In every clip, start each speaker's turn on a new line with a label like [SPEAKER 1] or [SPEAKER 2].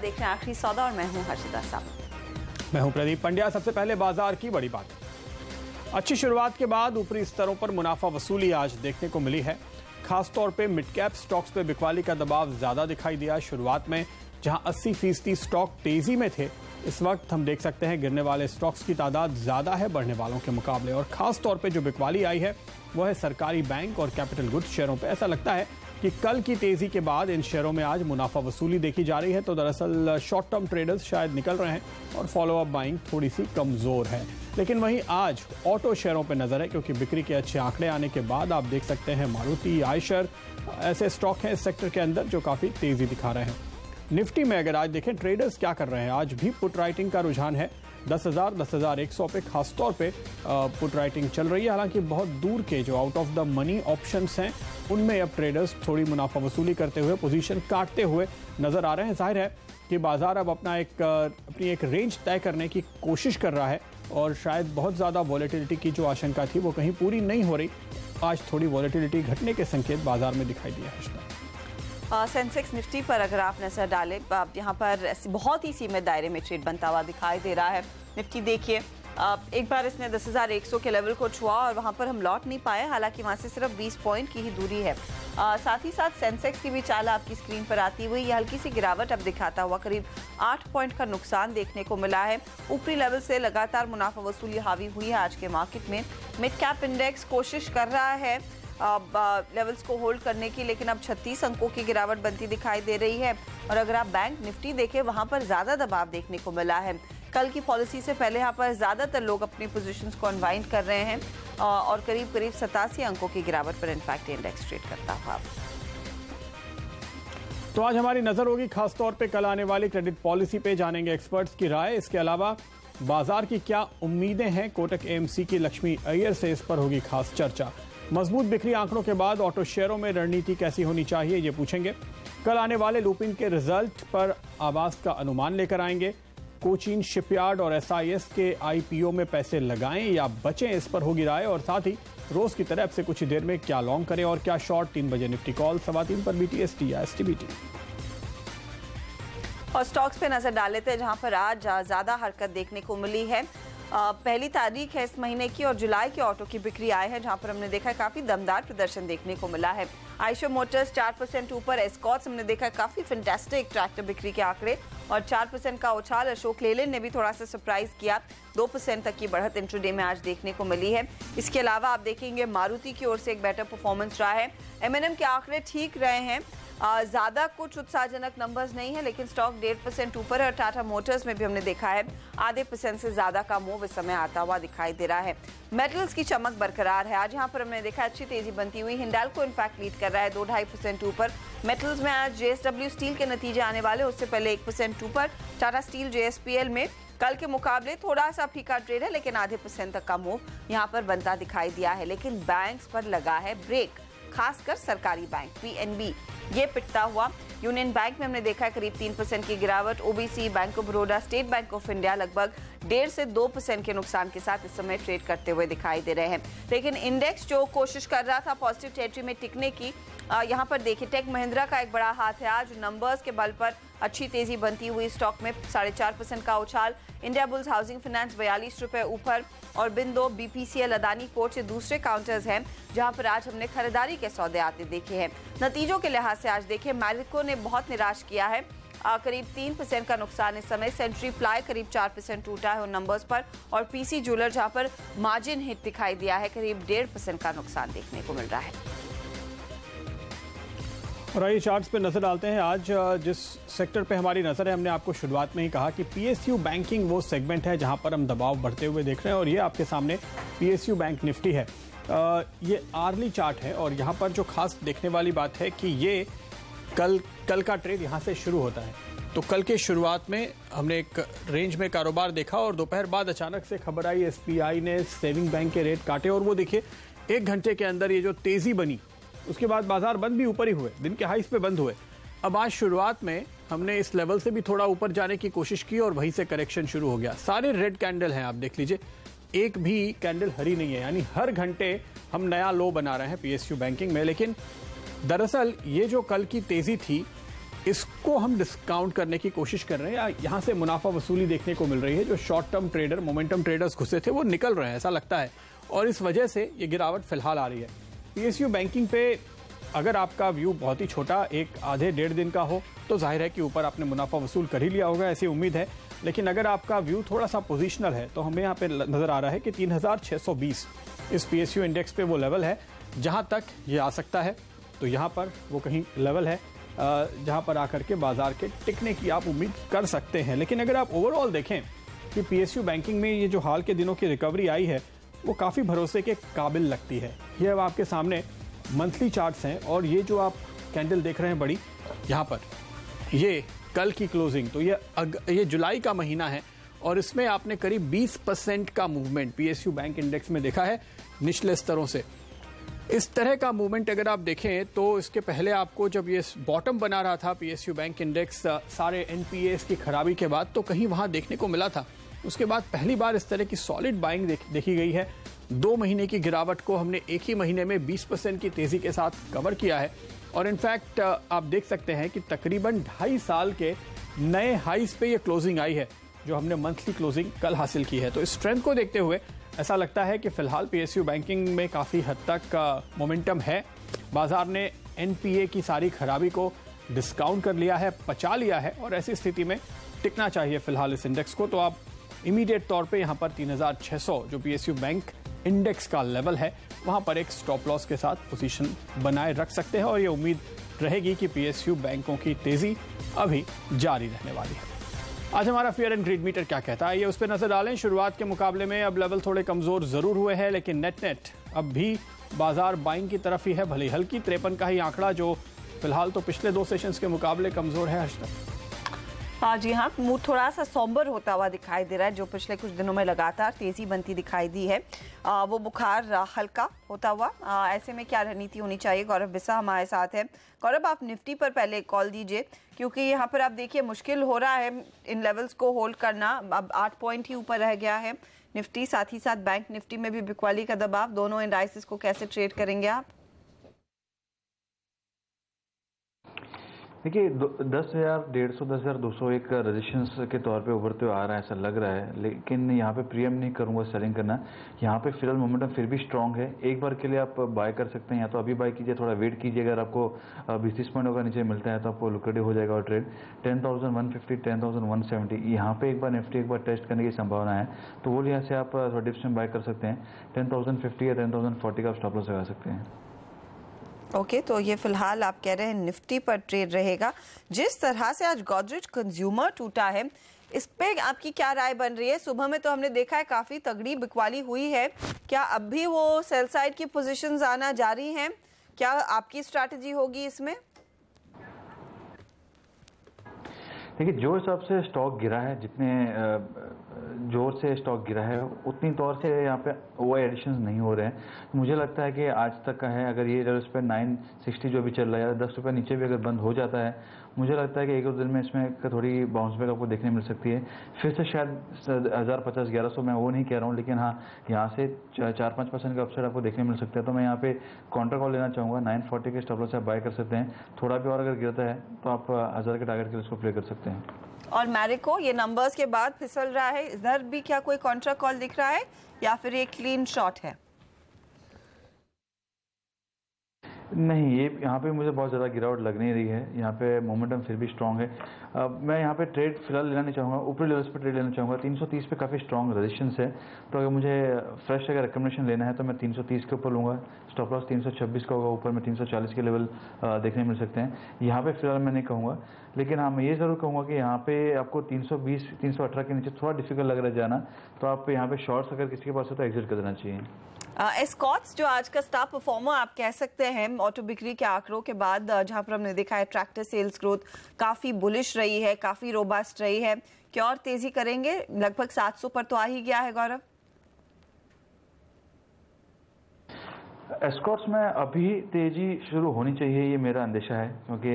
[SPEAKER 1] देख रहे हैं आखिरी सौदा और मैं हूं हर्षिता साहब।
[SPEAKER 2] मैं हूं प्रदीप पंड्या। सबसे पहले बाजार की बड़ी बात। अच्छी शुरुआत के बाद ऊपरी स्तरों पर मुनाफा वसूली आज देखने को मिली है। खासतौर पे मिड कैप स्टॉक्स पे बिकवाली का दबाव ज्यादा दिखाई दिया। शुरुआत में जहां 80% स्टॉक तेजी में थे, इस वक्त हम देख सकते हैं गिरने वाले स्टॉक्स की तादाद ज्यादा है बढ़ने वालों के मुकाबले। और खास तौर पे जो बिकवाली आई है वो है सरकारी बैंक और कैपिटल गुड्स शेयरों पे। ऐसा लगता है कि कल की तेजी के बाद इन शेयरों में आज मुनाफा वसूली देखी जा रही है। तो दरअसल शॉर्ट टर्म ट्रेडर्स शायद निकल रहे हैं और फॉलो अप बाइंग थोड़ी सी कमजोर है। लेकिन वहीं आज ऑटो शेयरों पे नजर है, क्योंकि बिक्री के अच्छे आंकड़े आने के बाद आप देख सकते हैं मारुति, आयशर ऐसे स्टॉक हैं इस सेक्टर के अंदर जो काफी तेजी दिखा रहे हैं। निफ्टी में अगर आज देखें ट्रेडर्स क्या कर रहे हैं, आज भी पुट राइटिंग का रुझान है। 10,000, 10,100 पे खासतौर पे पुट राइटिंग चल रही है। हालांकि बहुत दूर के जो out of the money options हैं उनमें अब ट्रेडर्स थोड़ी मुनाफा वसूली करते हुए पोजीशन काटते हुए नजर आ रहे हैं। जाहिर है कि बाजार अब अपनी एक रेंज तय करने की कोशिश कर रहा है और शायद बहुत ज़्यादा वॉलेटिलिटी की जो आशंका थी वो कहीं पूरी नहीं हो रही। आज थोड़ी वॉलेटिलिटी घटने के संकेत बाजार में दिखाई दिया है।
[SPEAKER 1] सेंसेक्स निफ्टी पर अगर आप नजर डालें, यहाँ पर बहुत ही सीमित दायरे में ट्रेड बनता हुआ दिखाई दे रहा है। निफ्टी देखिए एक बार इसने 10,100 के लेवल को छुआ और वहाँ पर हम लौट नहीं पाए, हालांकि वहाँ से सिर्फ 20 पॉइंट की ही दूरी है। साथ ही साथ सेंसेक्स की भी चाल आपकी स्क्रीन पर आती हुई ये हल्की सी गिरावट अब दिखाता हुआ करीब 8 पॉइंट का नुकसान देखने को मिला है। ऊपरी लेवल से लगातार मुनाफा वसूली हावी हुई है आज के मार्केट में। मिड कैप इंडेक्स कोशिश कर रहा है लेवल्स को होल्ड करने की, लेकिन अब 36 अंकों की गिरावट बनती दिखाई दे रही है। और अगर आप बैंक निफ्टी देखें वहां पर ज्यादा दबाव देखने को मिला है। कल की पॉलिसी से पहले यहाँ पर ज्यादातर लोग अपनी पोजीशंस को अनवाइंड कर रहे हैं और करीब 87 अंकों की गिरावट पर इनफैक्ट इंडेक्स ट्रेड करता हुआ।
[SPEAKER 2] तो आज हमारी नजर होगी खासतौर पे कल आने वाली क्रेडिट पॉलिसी पे, जानेंगे एक्सपर्ट्स की राय। इसके अलावा बाजार की क्या उम्मीदें हैं, कोटक एएमसी की लक्ष्मी अय्यर से इस पर होगी खास चर्चा। मजबूत बिक्री आंकड़ों के बाद ऑटो शेयरों में रणनीति कैसी होनी चाहिए ये पूछेंगे। कल आने वाले लुपिन के रिजल्ट पर आवाज का अनुमान लेकर आएंगे। कोचीन शिपयार्ड और एसआईएस के आईपीओ में पैसे लगाएं या बचें, इस पर होगी राय। और साथ ही रोज की तरह अब से कुछ ही देर में क्या लॉन्ग करें और क्या शॉर्ट। 3 बजे निफ्टी कॉल, 3:15 पर बीटीएसटी या एसटीबीटी।
[SPEAKER 1] और स्टॉक्स पे नजर डाल लेते हैं जहां पर आज ज्यादा हरकत देखने को मिली है। पहली तारीख है इस महीने की और जुलाई के ऑटो की बिक्री आए हैं जहां पर हमने देखा है काफी दमदार प्रदर्शन देखने को मिला है। आयशर मोटर्स 4% ऊपर, एस्कॉर्ट्स हमने देखा है काफी फैंटास्टिक ट्रैक्टर बिक्री के आंकड़े और 4% का उछाल। अशोक लेलैंड ने भी थोड़ा सा सरप्राइज किया, 2% तक की बढ़त इंट्राडे में आज देखने को मिली है। इसके अलावा आप देखेंगे मारुति की ओर से एक बेटर परफॉर्मेंस रहा है। एमएनएम के आंकड़े ठीक रहे हैं, ज्यादा कुछ उत्साहजनक नंबर्स नहीं है, लेकिन स्टॉक 1.5% ऊपर है। और टाटा मोटर्स में भी हमने देखा है आधे % से ज्यादा का मूव इस समय आता हुआ दिखाई दे रहा है। मेटल्स की चमक बरकरार है, आज यहाँ पर हमने देखा अच्छी तेजी बनती हुई। हिंडाल्को इनफैक्ट लीड कर रहा है 2-2.5% ऊपर। मेटल्स में आज जेएसडब्ल्यू स्टील के नतीजे आने वाले, उससे पहले 1% ऊपर। टाटा स्टील जेएसपीएल में कल के मुकाबले थोड़ा सा फीका ट्रेड है, लेकिन आधे % तक का मूव यहाँ पर बनता दिखाई दिया है। लेकिन बैंक्स पर लगा है ब्रेक, खासकर सरकारी बैंक पीएनबी ये पिटता हुआ। यूनियन बैंक में हमने देखा है करीब 3% की गिरावट। OBC, bank of Baroda, state bank of India लगभग 1.5 से 2% के नुकसान के साथ इस समय ट्रेड करते हुए दिखाई दे रहे हैं। लेकिन इंडेक्स जो कोशिश कर रहा था पॉजिटिव टेरिटरी में टिकने की, यहाँ पर देखिए टेक महिंद्रा का एक बड़ा हाथ है। आज नंबर्स के बल पर अच्छी तेजी बनती हुई स्टॉक में 4.5% का उछाल। इंडिया बुल्स हाउसिंग फाइनेंस 42 रुपए ऊपर और बिंदो, बीपीसीएल, अदानी पोर्ट से दूसरे काउंटर्स हैं जहां पर आज हमने खरीदारी के सौदे आते देखे हैं। नतीजों के लिहाज से आज देखिए मैरिको ने बहुत निराश किया है, करीब 3% का नुकसान इस समय। सेंचुरी प्लाई करीब 4% टूटा है उन नंबर्स पर। और पीसी ज्वेलर जहां पर मार्जिन हिट दिखाई दिया है, करीब 1.5% का नुकसान देखने को मिल रहा है।
[SPEAKER 2] और आइए चार्ट्स पे नजर डालते हैं। आज जिस सेक्टर पे हमारी नजर है, हमने आपको शुरुआत में ही कहा कि पीएसयू बैंकिंग वो सेगमेंट है जहां पर हम दबाव बढ़ते हुए देख रहे हैं। और ये आपके सामने पीएसयू बैंक निफ्टी है। ये आर्ली चार्ट है और यहाँ पर जो खास देखने वाली बात है कि ये कल का ट्रेड यहाँ से शुरू होता है। तो कल के शुरुआत में हमने एक रेंज में कारोबार देखा और दोपहर बाद अचानक से खबर आई एसबीआई ने सेविंग बैंक के रेट काटे और वो देखिए 1 घंटे के अंदर ये जो तेजी बनी, उसके बाद बाजार बंद भी ऊपर ही हुए, दिन के हाईस पे बंद हुए। अब आज शुरुआत में हमने इस लेवल से भी थोड़ा ऊपर जाने की कोशिश की और वहीं से करेक्शन शुरू हो गया। सारे रेड कैंडल हैं, आप देख लीजिए, एक भी कैंडल हरी नहीं है, यानी हर घंटे हम नया लो बना रहे हैं पीएसयू बैंकिंग में। लेकिन दरअसल ये जो कल की तेजी थी इसको हम डिस्काउंट करने की कोशिश कर रहे हैं, यहाँ से मुनाफा वसूली देखने को मिल रही है। जो short term trader, momentum traders घुसे थे वो निकल रहे हैं ऐसा लगता है, और इस वजह से ये गिरावट फिलहाल आ रही है। पीएसयू बैंकिंग पे अगर आपका व्यू बहुत ही छोटा, एक आधे डेढ़ दिन का हो, तो जाहिर है कि ऊपर आपने मुनाफा वसूल कर ही लिया होगा, ऐसी उम्मीद है। लेकिन अगर आपका व्यू थोड़ा सा पोजिशनल है, तो हमें यहाँ पे नजर आ रहा है कि 3620 इस पीएसयू इंडेक्स पे वो लेवल है जहाँ तक ये आ सकता है। तो यहाँ पर वो कहीं लेवल है जहाँ पर आकर के बाजार के टिकने की आप उम्मीद कर सकते हैं। लेकिन अगर आप ओवरऑल देखें कि पीएसयू बैंकिंग में ये जो हाल के दिनों की रिकवरी आई है वो काफ़ी भरोसे के काबिल लगती है। ये अब आपके सामने मंथली चार्ट्स हैं, और ये जो आप कैंडल देख रहे हैं बड़ी, यहाँ पर ये कल की क्लोजिंग, तो ये जुलाई का महीना है, और इसमें आपने करीब 20% का मूवमेंट पीएसयू बैंक इंडेक्स में देखा है निचले स्तरों से। इस तरह का मूवमेंट अगर आप देखें तो इसके पहले आपको जब ये बॉटम बना रहा था पीएसयू बैंक इंडेक्स सारे एनपीएस की खराबी के बाद, तो कहीं वहां देखने को मिला था। उसके बाद पहली बार इस तरह की सॉलिड बाइंग देखी गई है। 2 महीने की गिरावट को हमने एक ही महीने में 20% की तेजी के साथ कवर किया है, और इनफैक्ट आप देख सकते हैं कि तकरीबन 2.5 साल के नए हाइस पे ये क्लोजिंग आई है, जो हमने मंथली क्लोजिंग कल हासिल की है। तो इस ट्रेंड को देखते हुए ऐसा लगता है कि फिलहाल पीएसयू बैंकिंग में काफ़ी हद तक मोमेंटम है। बाजार ने एनपीए की सारी खराबी को डिस्काउंट कर लिया है, पचा लिया है, और ऐसी स्थिति में टिकना चाहिए फिलहाल इस इंडेक्स को। तो आप इमीडिएट तौर पे यहाँ पर 3600 जो पीएसयू बैंक इंडेक्स का लेवल है, वहाँ पर एक स्टॉप लॉस के साथ पोजीशन बनाए रख सकते हैं, और ये उम्मीद रहेगी कि पीएसयू बैंकों की तेजी अभी जारी रहने वाली है। आज हमारा फेयर एंड ग्रीड मीटर क्या कहता है, ये उस पर नजर डालें। शुरुआत के मुकाबले में अब लेवल थोड़े कमजोर जरूर हुए हैं, लेकिन नेट अब भी बाजार बाइंग की तरफ ही है, भले हल्की 53 का ही आंकड़ा, जो फिलहाल तो पिछले 2 सेशंस के मुकाबले कमजोर है।
[SPEAKER 1] हाँ जी हाँ, मूड थोड़ा सा सोम्बर होता हुआ दिखाई दे रहा है, जो पिछले कुछ दिनों में लगातार तेजी बनती दिखाई दी है। वो बुखार हल्का होता हुआ, ऐसे में क्या रणनीति होनी चाहिए? गौरव बिस्सा हमारे साथ है। गौरव, आप निफ्टी पर पहले कॉल दीजिए, क्योंकि यहाँ पर आप देखिए मुश्किल हो रहा है इन लेवल्स को होल्ड करना। अब 8 पॉइंट ही ऊपर रह गया है निफ्टी, साथ ही साथ बैंक निफ्टी में भी बिकवाली का दबाव। दोनों इंडाइसेस को कैसे ट्रेड करेंगे आप?
[SPEAKER 3] देखिए 10,150 10,200 एक रेजिस्टेंस के तौर पे उभरते हुए आ रहा है, ऐसा लग रहा है। लेकिन यहाँ पे प्रीएम नहीं करूँगा सेलिंग करना। यहाँ पे फिलहाल मोमेंटम फिर भी स्ट्रांग है। एक बार के लिए आप बाय कर सकते हैं, या तो अभी बाय कीजिए, थोड़ा वेट कीजिए। अगर आपको 20-30 पॉइंट होगा नीचे मिलता है तो आपको लुक्रेटिव हो जाएगा और ट्रेड 10,150 10,170 यहाँ पे एक बार निफ्टी एक बार टेस्ट करने की संभावना है, तो वो यहाँ से आप थोड़ा डिप्स में बाय कर सकते हैं। 10,050 या 10,040 का आप स्टॉप लॉस लगा सकते हैं।
[SPEAKER 1] ओके, तो ये फिलहाल आप कह रहे हैं निफ्टी पर ट्रेड रहेगा। जिस तरह से आज गोदरेज कंज्यूमर टूटा है, इस पे आपकी क्या राय बन रही है? सुबह में तो हमने देखा है काफी तगड़ी बिकवाली हुई है, क्या अब भी वो सेल साइड की पोजीशंस आना जारी हैं? क्या आपकी स्ट्रैटेजी होगी इसमें?
[SPEAKER 3] देखिए जो हिसाब से स्टॉक गिरा है, जितने जोर से स्टॉक गिरा है, उतनी तौर से यहाँ पे वो एडिशंस नहीं हो रहे हैं। मुझे लगता है कि आज तक का है, अगर ये लेवल्स पे 960 जो भी चल रहा है, 10 रुपये नीचे भी अगर बंद हो जाता है, मुझे लगता है कि एक दो दिन में इसमें थोड़ी बाउंस बैक आपको देखने मिल सकती है। फिर से शायद 1050-1100, मैं वो नहीं कह रहा हूँ, लेकिन हाँ यहाँ से 4-5% का अपसाइड आपको देखने मिल सकता है। तो मैं यहाँ पे काउंटर कॉल लेना चाहूँगा। 940 के स्टॉप लॉस से आप बाय कर सकते हैं। थोड़ा भी और अगर गिरता है तो आप 1000 के टारगेट के लिए इसको प्ले कर सकते हैं।
[SPEAKER 1] और मैरिको ये नंबर्स के बाद फिसल रहा है, इधर भी क्या कोई कॉन्ट्रा कॉल दिख रहा है या फिर एक क्लीन शॉट है?
[SPEAKER 3] नहीं, ये यहाँ पे मुझे बहुत ज़्यादा गिरावट लग नहीं रही है। यहाँ पे मोमेंटम फिर भी स्ट्रांग है। मैं यहाँ पे ट्रेड फिलहाल लेना नहीं चाहूँगा, ऊपरी लेवल्स पे ट्रेड लेना चाहूँगा। 330 पे काफ़ी स्ट्रांग रेजिस्टेंस है, तो अगर मुझे फ्रेश अगर रिकमेंडेशन लेना है तो मैं 330 के ऊपर लूँगा। स्टॉप लॉस 326 का होगा, ऊपर में 340 के लेवल देखने मिल सकते हैं। यहाँ पे फिलहाल मैं नहीं कहूँगा, लेकिन हाँ मैं ये ज़रूर कहूँगा कि यहाँ पे आपको 320-318 के नीचे थोड़ा डिफिकल्ट लग रहा है जाना, तो आप यहाँ पे शॉर्ट्स अगर किसी के पास हो तो एग्जिट कर देना चाहिए।
[SPEAKER 1] एस्कॉर्ट्स जो आज का स्टार परफॉर्मर आप कह सकते हैं ऑटो बिक्री के आंकड़ों के बाद, जहां पर हमने देखा है ट्रैक्टर सेल्स ग्रोथ काफी बुलिश रही है, काफी रोबस्ट रही है, क्या और तेजी करेंगे? लगभग 700 पर तो आ ही गया है गौरव।
[SPEAKER 3] एस्कॉर्ट्स में अभी तेजी शुरू होनी चाहिए, ये मेरा अंदेशा है, क्योंकि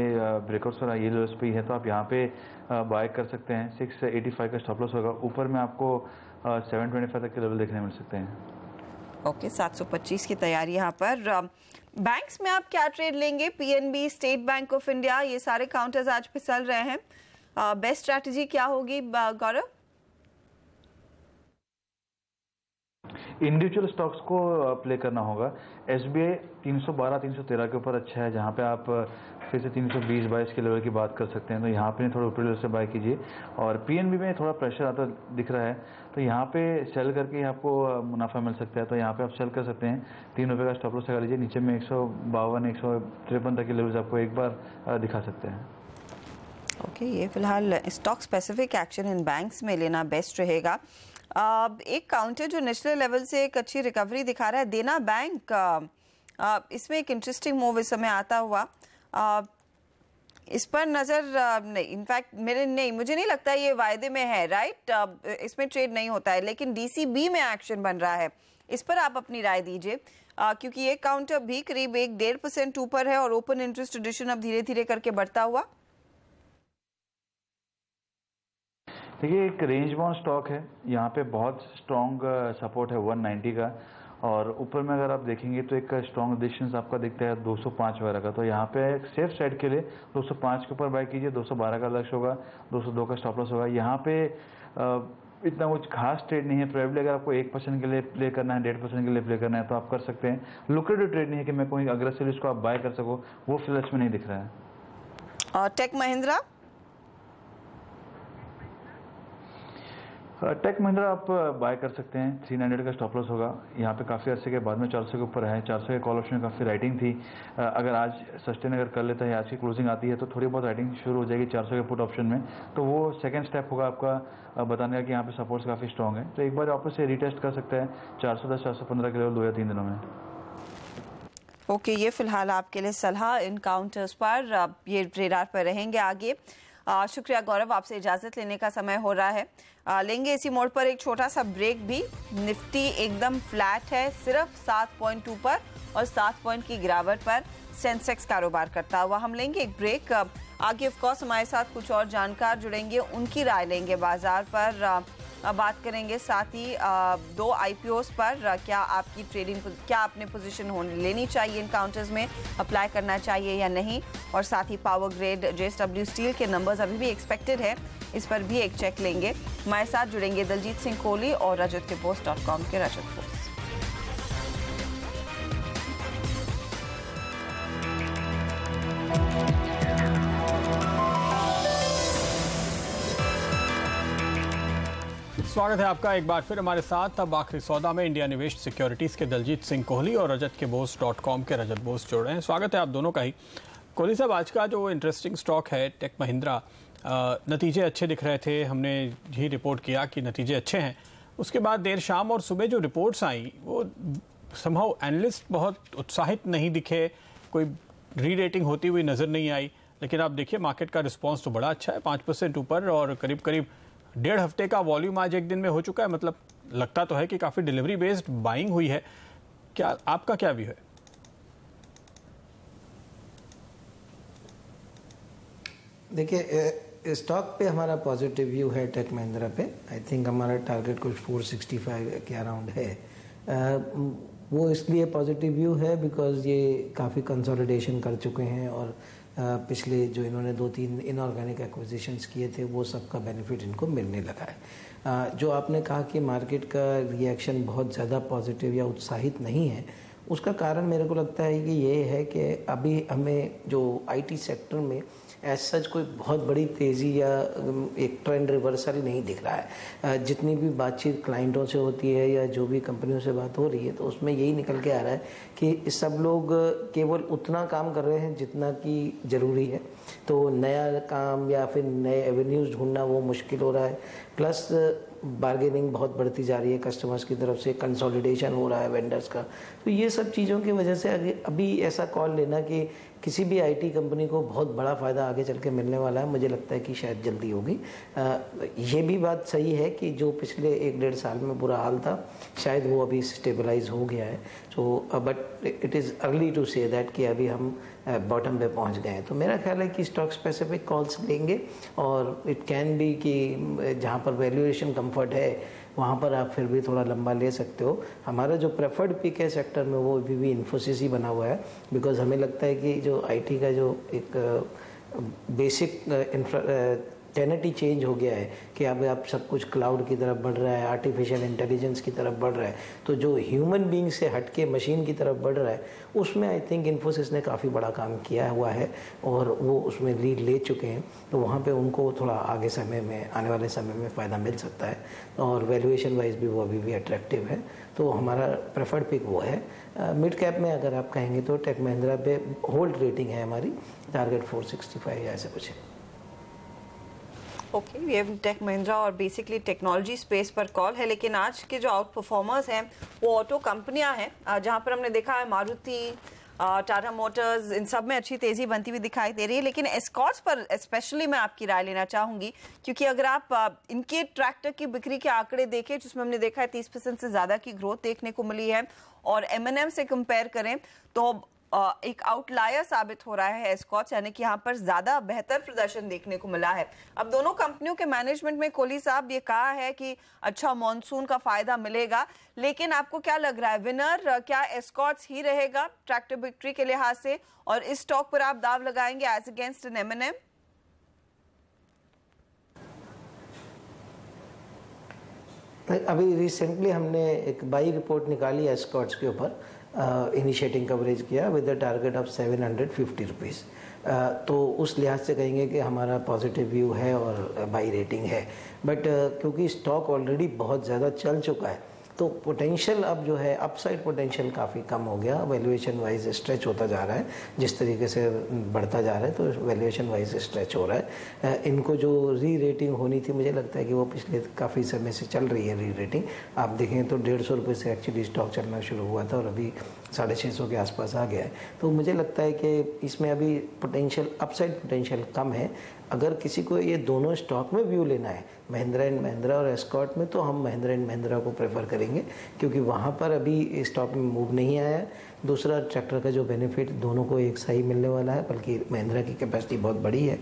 [SPEAKER 3] ब्रेकआउट्स वाला ये लेवल्स पे ही है, तो आप यहाँ पे बाय कर सकते हैं। 685 का स्टॉप लॉस होगा, ऊपर में आपको 725 तक के लेवल देखने मिल सकते हैं।
[SPEAKER 1] ओके, 725 की तैयारी यहाँ पर। बैंक्स में आप क्या ट्रेड लेंगे? PNB, state bank of India, ये सारे काउंटर्स आज फिसल रहे हैं। बेस्ट स्ट्रैटेजी क्या होगी गौरव?
[SPEAKER 3] इंडिविजुअल स्टॉक्स को प्ले करना होगा। एसबीआई 312-313 के ऊपर अच्छा है, जहां पे आप फिर से 320-22 के लेवल की बात कर सकते हैं, तो यहाँ पे थोड़ा ऊपरी लेवल से बाय कीजिए। और पीएनबी में थोड़ा प्रेशर आता दिख रहा है, तो यहाँ पे सेल करके आपको मुनाफा मिल सकता है, तो यहाँ पे आप सेल कर सकते हैं। 3 रुपये का स्टॉप लॉस लगा लीजिए। नीचे में 152-153 तक के लेवल्स आपको एक बार दिखा सकते हैं।
[SPEAKER 1] ओके, ये फिलहाल stock specific action in banks में लेना बेस्ट रहेगा। एक काउंटर जो नेशनल लेवल से एक अच्छी रिकवरी दिखा रहा है, देना बैंक, इसमें एक इंटरेस्टिंग मूव इस समय आता हुआ, इस पर नजर नहीं, इनफैक्ट मुझे नहीं लगता ये वायदे में है, राइट? इसमें ट्रेड नहीं होता है, लेकिन डीसीबी में एक्शन बन रहा है, इस पर आप अपनी राय दीजिए, क्योंकि ये काउंटर भी करीब 1-1.5% ऊपर है और ओपन इंटरेस्ट एडिशन अब धीरे धीरे करके बढ़ता हुआ।
[SPEAKER 3] देखिए, एक रेंज बाउंड स्टॉक है, यहाँ पे बहुत स्ट्रॉन्ग सपोर्ट है 190 का, और ऊपर में अगर आप देखेंगे तो एक स्ट्रॉन्ग रेजिस्टेंस आपका दिखता है 205 वगैरह का, तो यहाँ पे एक सेफ साइड के लिए 205 के ऊपर बाय कीजिए। 212 का लक्ष्य होगा, 202 का स्टॉप लॉस होगा। यहाँ पे इतना कुछ खास ट्रेड नहीं है। प्रोबेबली अगर आपको 1% के लिए प्ले करना है, 1.5% के लिए प्ले करना है, तो आप कर सकते हैं। लुक्रेटिव ट्रेड नहीं है कि मैं कोई अग्रेसिव इसको आप बाय कर सको, वो फ्लैश में नहीं दिख रहा है।
[SPEAKER 1] और टेक महिंद्रा?
[SPEAKER 3] टेक महिंद्रा आप बाय कर सकते हैं। 300 का स्टॉप लॉस होगा। यहाँ पे काफ़ी अर्से के बाद में 400 के ऊपर है। 400 के कॉल ऑप्शन में काफ़ी राइटिंग थी। अगर आज सस्टेन अगर कर लेता है, आज की क्लोजिंग आती है, तो थोड़ी बहुत राइटिंग शुरू हो जाएगी 400 के पुट ऑप्शन में, तो वो सेकंड स्टेप होगा आपका बताने का कि यहाँ पे सपोर्ट्स काफ़ी स्ट्रॉन्ग है। तो एक बार वापस से रिटेस्ट कर सकते हैं 410-415 के लेवल 2 या 3 दिनों में।
[SPEAKER 1] ओके, ये फिलहाल आपके लिए सलाह इन काउंटर्स पर, ये रेडार पर रहेंगे आगे। शुक्रिया गौरव, आपसे इजाजत लेने का समय हो रहा है। लेंगे इसी मोड़ पर एक छोटा सा ब्रेक भी। निफ्टी एकदम फ्लैट है, सिर्फ 7 पॉइंट ऊपर और 7 पॉइंट की गिरावट पर सेंसेक्स कारोबार करता हुआ। हम लेंगे एक ब्रेक। आगे ऑफ कोर्स हमारे साथ कुछ और जानकार जुड़ेंगे, उनकी राय लेंगे बाजार पर, बात करेंगे साथ ही 2 IPOs पर, क्या आपकी ट्रेडिंग, क्या आपने पोजीशन लेनी चाहिए इन काउंटर्स में, अप्लाई करना चाहिए या नहीं, और साथ ही पावर ग्रेड JSW स्टील के नंबर्स अभी भी एक्सपेक्टेड है, इस पर भी एक चेक लेंगे। हमारे साथ जुड़ेंगे दलजीत सिंह कोहली और rajatkepost.com के रजत पोस्ट।
[SPEAKER 2] स्वागत है आपका एक बार फिर हमारे साथ। अब आखिरी सौदा में इंडिया निवेश सिक्योरिटीज के दलजीत सिंह कोहली और rajatkepost.com के रजत बोस जोड़ रहे हैं। स्वागत है आप दोनों का ही। कोहली साहब, आज का जो इंटरेस्टिंग स्टॉक है टेक महिंद्रा, नतीजे अच्छे दिख रहे थे, हमने ही रिपोर्ट किया कि नतीजे अच्छे हैं। उसके बाद देर शाम और सुबह जो रिपोर्ट्स आई, वो समहाउ एनालिस्ट बहुत उत्साहित नहीं दिखे, कोई री रेटिंग होती हुई नजर नहीं आई, लेकिन आप देखिए मार्केट का रिस्पॉन्स तो बड़ा अच्छा है, 5% ऊपर, और करीब करीब 1.5 हफ्ते का वॉल्यूम आज एक दिन में हो चुका है। मतलब लगता तो है कि काफी डिलीवरी बेस्ड बाइंग हुई है। क्या आपका क्या व्यू है?
[SPEAKER 4] देखिए, स्टॉक पे हमारा पॉजिटिव व्यू है टेक महिंद्रा पे। आई थिंक हमारा टारगेट कुछ 465 के अराउंड है। वो इसलिए पॉजिटिव व्यू है बिकॉज ये काफ़ी कंसोलिडेशन कर चुके हैं, और पिछले जो इन्होंने 2-3 इनऑर्गेनिक एक्विजिशंस किए थे, वो सब का बेनिफिट इनको मिलने लगा है। जो आपने कहा कि मार्केट का रिएक्शन बहुत ज़्यादा पॉजिटिव या उत्साहित नहीं है, उसका कारण मेरे को लगता है कि ये है कि अभी हमें जो IT सेक्टर में एज सच कोई बहुत बड़ी तेज़ी या एक ट्रेंड रिवर्सल नहीं दिख रहा है। जितनी भी बातचीत क्लाइंटों से होती है या जो भी कंपनियों से बात हो रही है, तो उसमें यही निकल के आ रहा है कि सब लोग केवल उतना काम कर रहे हैं जितना कि ज़रूरी है। तो नया काम या फिर नए एवेन्यूज़ ढूंढना वो मुश्किल हो रहा है। प्लस बार्गेनिंग बहुत बढ़ती जा रही है कस्टमर्स की तरफ से, कंसोलिडेशन हो रहा है वेंडर्स का। तो ये सब चीज़ों की वजह से अभी ऐसा कॉल लेना कि किसी भी IT कंपनी को बहुत बड़ा फ़ायदा आगे चल के मिलने वाला है, मुझे लगता है कि शायद जल्दी होगी। ये भी बात सही है कि जो पिछले 1-1.5 साल में बुरा हाल था, शायद वो अभी स्टेबलाइज हो गया है। तो but it is early to say that कि अभी हम बॉटम पे पहुंच गए हैं। तो मेरा ख्याल है कि स्टॉक स्पेसिफिक कॉल्स लेंगे, और इट कैन बी कि जहां पर वैल्यूएशन कंफर्ट है वहाँ पर आप फिर भी थोड़ा लंबा ले सकते हो। हमारा जो प्रेफर्ड पिक है सेक्टर में वो अभी भी इन्फोसिस ही बना हुआ है, बिकॉज हमें लगता है कि जो IT का जो एक बेसिक टेनेट ही चेंज हो गया है कि अब आप सब कुछ क्लाउड की तरफ बढ़ रहा है, आर्टिफिशियल इंटेलिजेंस की तरफ बढ़ रहा है, तो जो ह्यूमन बीइंग से हट के मशीन की तरफ बढ़ रहा है उसमें आई थिंक इन्फोसिस ने काफ़ी बड़ा काम किया हुआ है और वो उसमें लीड ले चुके हैं। तो वहाँ पे उनको थोड़ा आगे समय में, आने वाले समय में फ़ायदा मिल सकता है और वैल्यूएशन वाइज भी वो अभी भी अट्रैक्टिव है। तो हमारा प्रेफर्ड पिक वो है। मिड कैप में अगर आप कहेंगे तो टेक महिंद्रा पे होल्ड रेटिंग है हमारी, टारगेट 465 या ऐसा कुछ है।
[SPEAKER 1] ओके, ये टेक महिंद्रा और बेसिकली टेक्नोलॉजी स्पेस पर कॉल है, लेकिन आज के जो आउट परफॉर्मर्स हैं वो ऑटो कंपनियां हैं, जहां पर हमने देखा है मारुति, टाटा मोटर्स, इन सब में अच्छी तेजी बनती हुई दिखाई दे रही है। लेकिन एस्कॉर्ट्स पर स्पेशली मैं आपकी राय लेना चाहूंगी, क्योंकि अगर आप इनके ट्रैक्टर की बिक्री के आंकड़े देखें जिसमें हमने देखा है 30% से ज्यादा की ग्रोथ देखने को मिली है, और M&M से कंपेयर करें तो एक आउटलायर साबित हो रहा है एस्कॉर्ट्स, यानी कि यहाँ पर ज्यादा बेहतर प्रदर्शन देखने को मिला है। अब दोनों कंपनियों के मैनेजमेंट में कोहली साहब ये कहा है कि अच्छा मॉनसून का फायदा मिलेगा, लेकिन आपको क्या लग रहा है विनर क्या एस्कॉर्ट्स ही रहेगा ट्रैक्टर बिक्री के लिहाज से, और इस स्टॉक पर आप दाव लगाएंगे एज अगेंस्ट एन M&M?
[SPEAKER 4] अभी रिसेंटली हमने एक बाई रिपोर्ट निकाली एस्कॉर्ट्स के ऊपर, इनिशिएटिंग कवरेज किया with the target of 750 rupees. तो उस लिहाज से कहेंगे कि हमारा पॉजिटिव व्यू है और बाई रेटिंग है, बट क्योंकि स्टॉक ऑलरेडी बहुत ज़्यादा चल चुका है तो पोटेंशियल अब जो है अपसाइड पोटेंशियल काफ़ी कम हो गया, वैल्यूएशन वाइज स्ट्रेच होता जा रहा है, जिस तरीके से बढ़ता जा रहा है तो वैल्यूएशन वाइज स्ट्रेच हो रहा है। इनको जो री रेटिंग होनी थी मुझे लगता है कि वो पिछले काफ़ी समय से चल रही है री रेटिंग। आप देखें तो 150 रुपये से एक्चुअली स्टॉक चलना शुरू हुआ था और अभी 650 के आसपास आ गया है। तो मुझे लगता है कि इसमें अभी पोटेंशियल, अपसाइड पोटेंशियल कम है। अगर किसी को ये दोनों स्टॉक में व्यू लेना है, महिंद्रा एंड महिंद्रा और एस्कॉर्ट में, तो हम महिंद्रा एंड महिंद्रा को प्रेफर करेंगे, क्योंकि वहाँ पर अभी स्टॉक में मूव नहीं आया है। दूसरा, ट्रैक्टर का जो बेनिफिट दोनों को एक सही मिलने वाला है, बल्कि महिंद्रा की कैपेसिटी बहुत बड़ी है।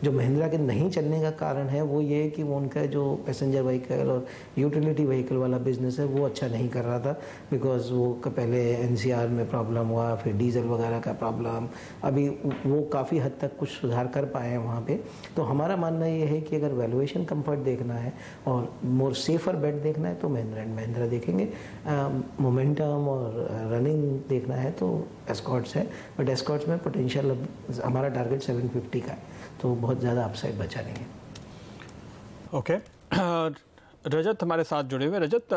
[SPEAKER 4] जो महिंद्रा के नहीं चलने का कारण है वो ये है कि वो उनका जो पैसेंजर व्हीकल और यूटिलिटी व्हीकल वाला बिजनेस है वो अच्छा नहीं कर रहा था, बिकॉज वो पहले NCR में प्रॉब्लम हुआ, फिर डीजल वगैरह का प्रॉब्लम, अभी वो काफ़ी हद तक कुछ सुधार कर पाए हैं वहाँ पे। तो हमारा मानना ये है कि अगर वैल्यूएशन कंफर्ट देखना है और मोर सेफर बेट देखना है तो महिंद्रा एंड महिंद्रा देखेंगे। मोमेंटम और रनिंग देखना है तो एस्कॉर्ट्स है, बट एस्कॉर्ट्स में पोटेंशियल, हमारा टारगेट 750 का है, तो बहुत ज़्यादा अपसाइड बचा नहीं है।
[SPEAKER 2] ओके, रजत हमारे साथ जुड़े हुए। रजत,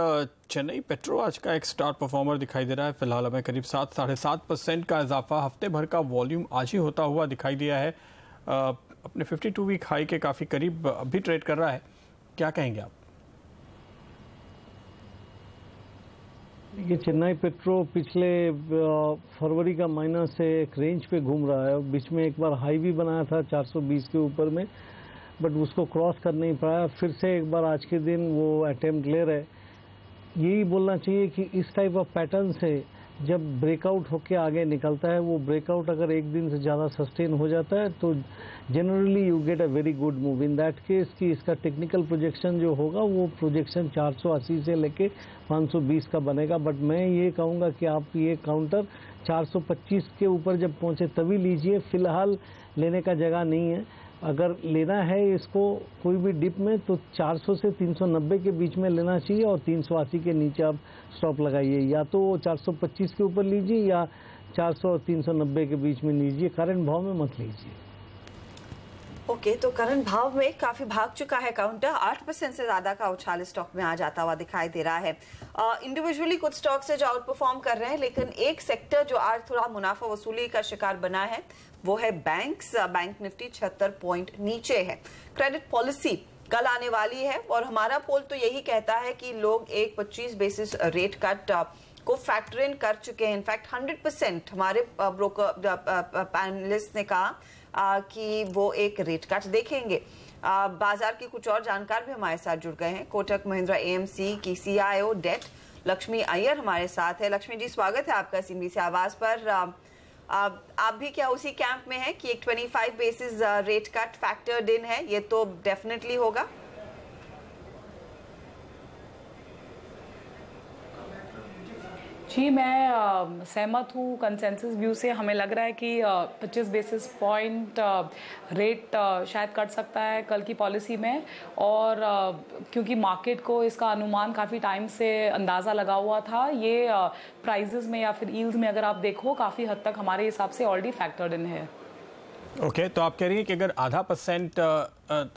[SPEAKER 2] चेन्नई पेट्रो आज का एक स्टार परफॉर्मर दिखाई दे रहा है, फिलहाल हमें करीब 7-7.5% का इजाफा, हफ्ते भर का वॉल्यूम आज ही होता हुआ दिखाई दिया है, अपने 52 वीक हाई के काफ़ी करीब अभी ट्रेड कर रहा है, क्या कहेंगे आप?
[SPEAKER 5] ये चेन्नई पेट्रो पिछले फरवरी का महीना से एक रेंज पे घूम रहा है, बीच में एक बार हाई भी बनाया था 420 के ऊपर में, बट उसको क्रॉस कर नहीं पाया। फिर से एक बार आज के दिन वो अटेम्प्ट ले रहे। यही बोलना चाहिए कि इस टाइप ऑफ पैटर्न से जब ब्रेकआउट होके आगे निकलता है, वो ब्रेकआउट अगर एक दिन से ज़्यादा सस्टेन हो जाता है तो generally you get a very good move. In that case कि इसका टेक्निकल प्रोजेक्शन जो होगा वो प्रोजेक्शन 480 से लेके 520 का बनेगा, बट मैं ये कहूँगा कि आप ये काउंटर 425 के ऊपर जब पहुँचे तभी लीजिए, फिलहाल लेने का जगह नहीं है। अगर लेना है इसको कोई भी डिप में तो 400 से 390 के बीच में लेना चाहिए और 380 के नीचे आप स्टॉप लगाइए, या तो 425 के ऊपर लीजिए या 400 और 390 के बीच में लीजिए, करंट भाव में मत लीजिए।
[SPEAKER 1] ओके, तो करंट भाव में काफी भाग चुका है काउंटर, 8% से ज्यादा का उछाल स्टॉक में आ जाता हुआ दिखाई दे रहा है। इंडिविजुअली कुछ स्टॉक से जो आउट परफॉर्म कर रहे हैं, लेकिन एक सेक्टर जो आज थोड़ा मुनाफा वसूली का शिकार बना है वो है बैंक्स। बैंक निफ्टी 76 पॉइंट नीचे है। क्रेडिट पॉलिसी कल आने वाली है और हमारा पोल तो यही कहता है कि लोग एक 25 बेसिस रेट कट को फैक्टर इन कर चुके हैं। इनफैक्ट 100% हमारे ब्रोकर पैनलिस्ट ने कहा कि वो एक रेट कट देखेंगे। बाजार की कुछ और जानकार भी हमारे साथ जुड़ गए हैं। कोटक महिंद्रा AMC की CIO डेट लक्ष्मी अय्यर हमारे साथ है। लक्ष्मी जी, स्वागत है आपका CNBC से आवाज पर। आप भी क्या उसी कैंप में हैं कि एक 25 बेसिस रेट कट फैक्टर्ड इन है? ये तो डेफिनेटली होगा।
[SPEAKER 6] जी, मैं सहमत हूँ कंसेंसस व्यू से। हमें लग रहा है कि 25 बेसिस पॉइंट रेट शायद कट सकता है कल की पॉलिसी में, और क्योंकि मार्केट को इसका अनुमान काफ़ी टाइम से अंदाज़ा लगा हुआ था, ये प्राइजेस में या फिर यील्ड्स में अगर आप देखो काफ़ी हद तक हमारे हिसाब से ऑलरेडी फैक्टर्ड इन है।
[SPEAKER 2] ओके, तो आप कह रही हैं कि अगर 0.5%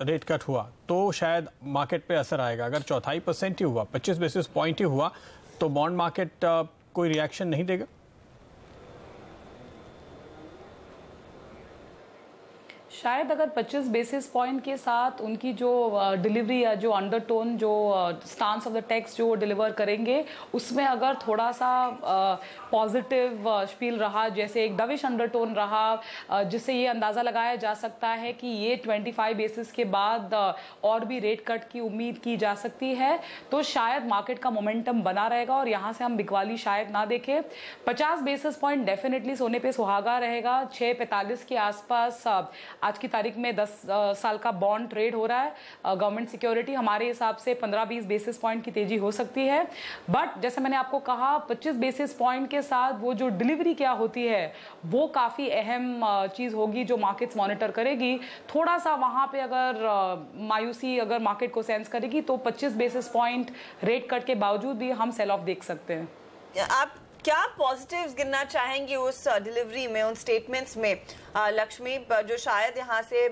[SPEAKER 2] रेट कट हुआ तो शायद मार्केट पे असर आएगा। अगर 0.25% ही हुआ, 25 बेसिस पॉइंट ही हुआ, तो बॉन्ड मार्केट कोई रिएक्शन नहीं देगा?
[SPEAKER 6] शायद अगर 25 बेसिस पॉइंट के साथ उनकी जो डिलीवरी या जो अंडरटोन, जो स्टांस ऑफ द टेक्स्ट जो डिलीवर करेंगे, उसमें अगर थोड़ा सा पॉजिटिव स्पील रहा, जैसे एक डविश अंडरटोन रहा, जिससे ये अंदाज़ा लगाया जा सकता है कि ये 25 बेसिस के बाद और भी रेट कट की उम्मीद की जा सकती है, तो शायद मार्केट का मोमेंटम बना रहेगा और यहाँ से हम बिकवाली शायद ना देखें। 50 बेसिस पॉइंट डेफिनेटली सोने पे सुहागा रहेगा। 6.45 के आसपास आज की तारीख में 10 साल का बॉन्ड ट्रेड हो रहा है, गवर्नमेंट सिक्योरिटी। हमारे हिसाब से 15-20 बेसिस पॉइंट की तेजी हो सकती है, बट जैसे मैंने आपको कहा 25 बेसिस पॉइंट के साथ वो जो डिलीवरी क्या होती है वो काफ़ी अहम चीज़ होगी जो मार्केट्स मॉनिटर करेगी। थोड़ा सा वहाँ पे अगर मायूसी अगर मार्केट को सेंस करेगी तो 25 बेसिस पॉइंट रेट कट के बावजूद भी हम सेल ऑफ देख सकते हैं।
[SPEAKER 1] आप क्या पॉजिटिव्स गिनना चाहेंगे उस डिलीवरी में, उन स्टेटमेंट्स में लक्ष्मी, जो शायद यहाँ से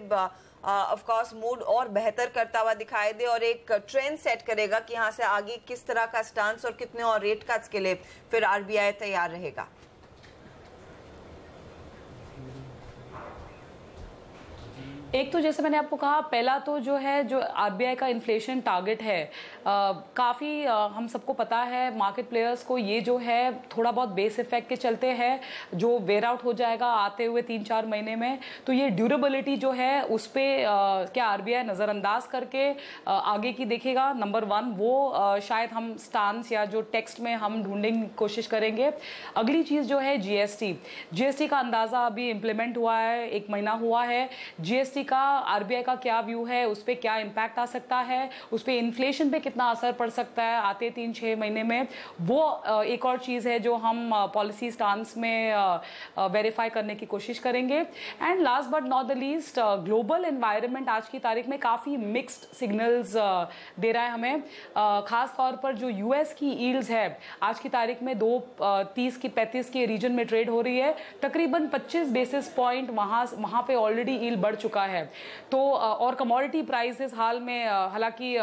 [SPEAKER 1] ऑफ कोर्स मूड और बेहतर करता हुआ दिखाई दे और एक ट्रेंड सेट करेगा कि यहाँ से आगे किस तरह का स्टांस और कितने और रेट कट्स के लिए फिर आरबीआई तैयार रहेगा?
[SPEAKER 6] एक तो जैसे मैंने आपको कहा, पहला तो जो है जो आरबीआई का इन्फ्लेशन टारगेट है, काफ़ी हम सबको पता है, मार्केट प्लेयर्स को ये जो है थोड़ा बहुत बेस इफेक्ट के चलते हैं जो वेयर आउट हो जाएगा आते हुए 3-4 महीने में, तो ये ड्यूरेबिलिटी जो है उस पर क्या आरबीआई नज़रअंदाज करके आगे की देखेगा? नंबर 1 वो शायद हम स्टांस या जो टेक्स्ट में हम ढूंढने की कोशिश करेंगे। अगली चीज़ जो है जीएसटी का अंदाज़ा अभी इम्प्लीमेंट हुआ है, 1 महीना हुआ है। जीएसटी का आरबीआई का क्या व्यू है, उस पर क्या इम्पैक्ट आ सकता है, उस पर इन्फ्लेशन पे कितना असर पड़ सकता है आते 3-6 महीने में, वो एक और चीज़ है जो हम पॉलिसी स्टांस में वेरीफाई करने की कोशिश करेंगे। And last but not the least, global environment आज की तारीख में काफ़ी मिक्स्ड सिग्नल्स दे रहा है हमें। खास तौर पर जो यूएस की यील्ड्स है आज की तारीख में 2.30-35 के रीजन में ट्रेड हो रही है, तकरीबन 25 बेसिस पॉइंट वहाँ पे ऑलरेडी यील्ड बढ़ चुका है। तो और कमोडिटी प्राइसेस हाल में, हालांकि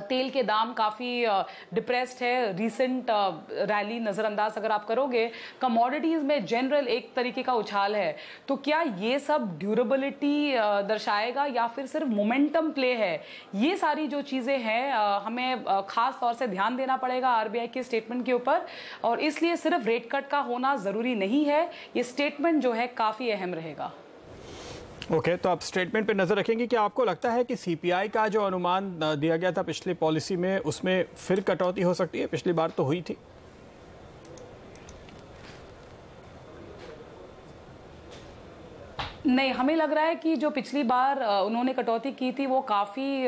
[SPEAKER 6] तेल के दाम काफ़ी डिप्रेस्ड है, रीसेंट रैली नज़रअंदाज अगर आप करोगे, कमोडिटीज़ में जनरल एक तरीके का उछाल है। तो क्या ये सब ड्यूरेबिलिटी दर्शाएगा या फिर सिर्फ मोमेंटम प्ले है? ये सारी जो चीज़ें हैं हमें ख़ास तौर से ध्यान देना पड़ेगा आरबीआई के स्टेटमेंट के ऊपर, और इसलिए सिर्फ रेट कट का होना ज़रूरी नहीं है, ये स्टेटमेंट जो है काफ़ी अहम रहेगा।
[SPEAKER 2] ओके, तो आप स्टेटमेंट पे नजर रखेंगे। क्या आपको लगता है कि सीपीआई का जो अनुमान दिया गया था पिछली पॉलिसी में, उसमें फिर कटौती हो सकती है? पिछली बार तो हुई थी।
[SPEAKER 6] नहीं, हमें लग रहा है कि जो पिछली बार उन्होंने कटौती की थी वो काफ़ी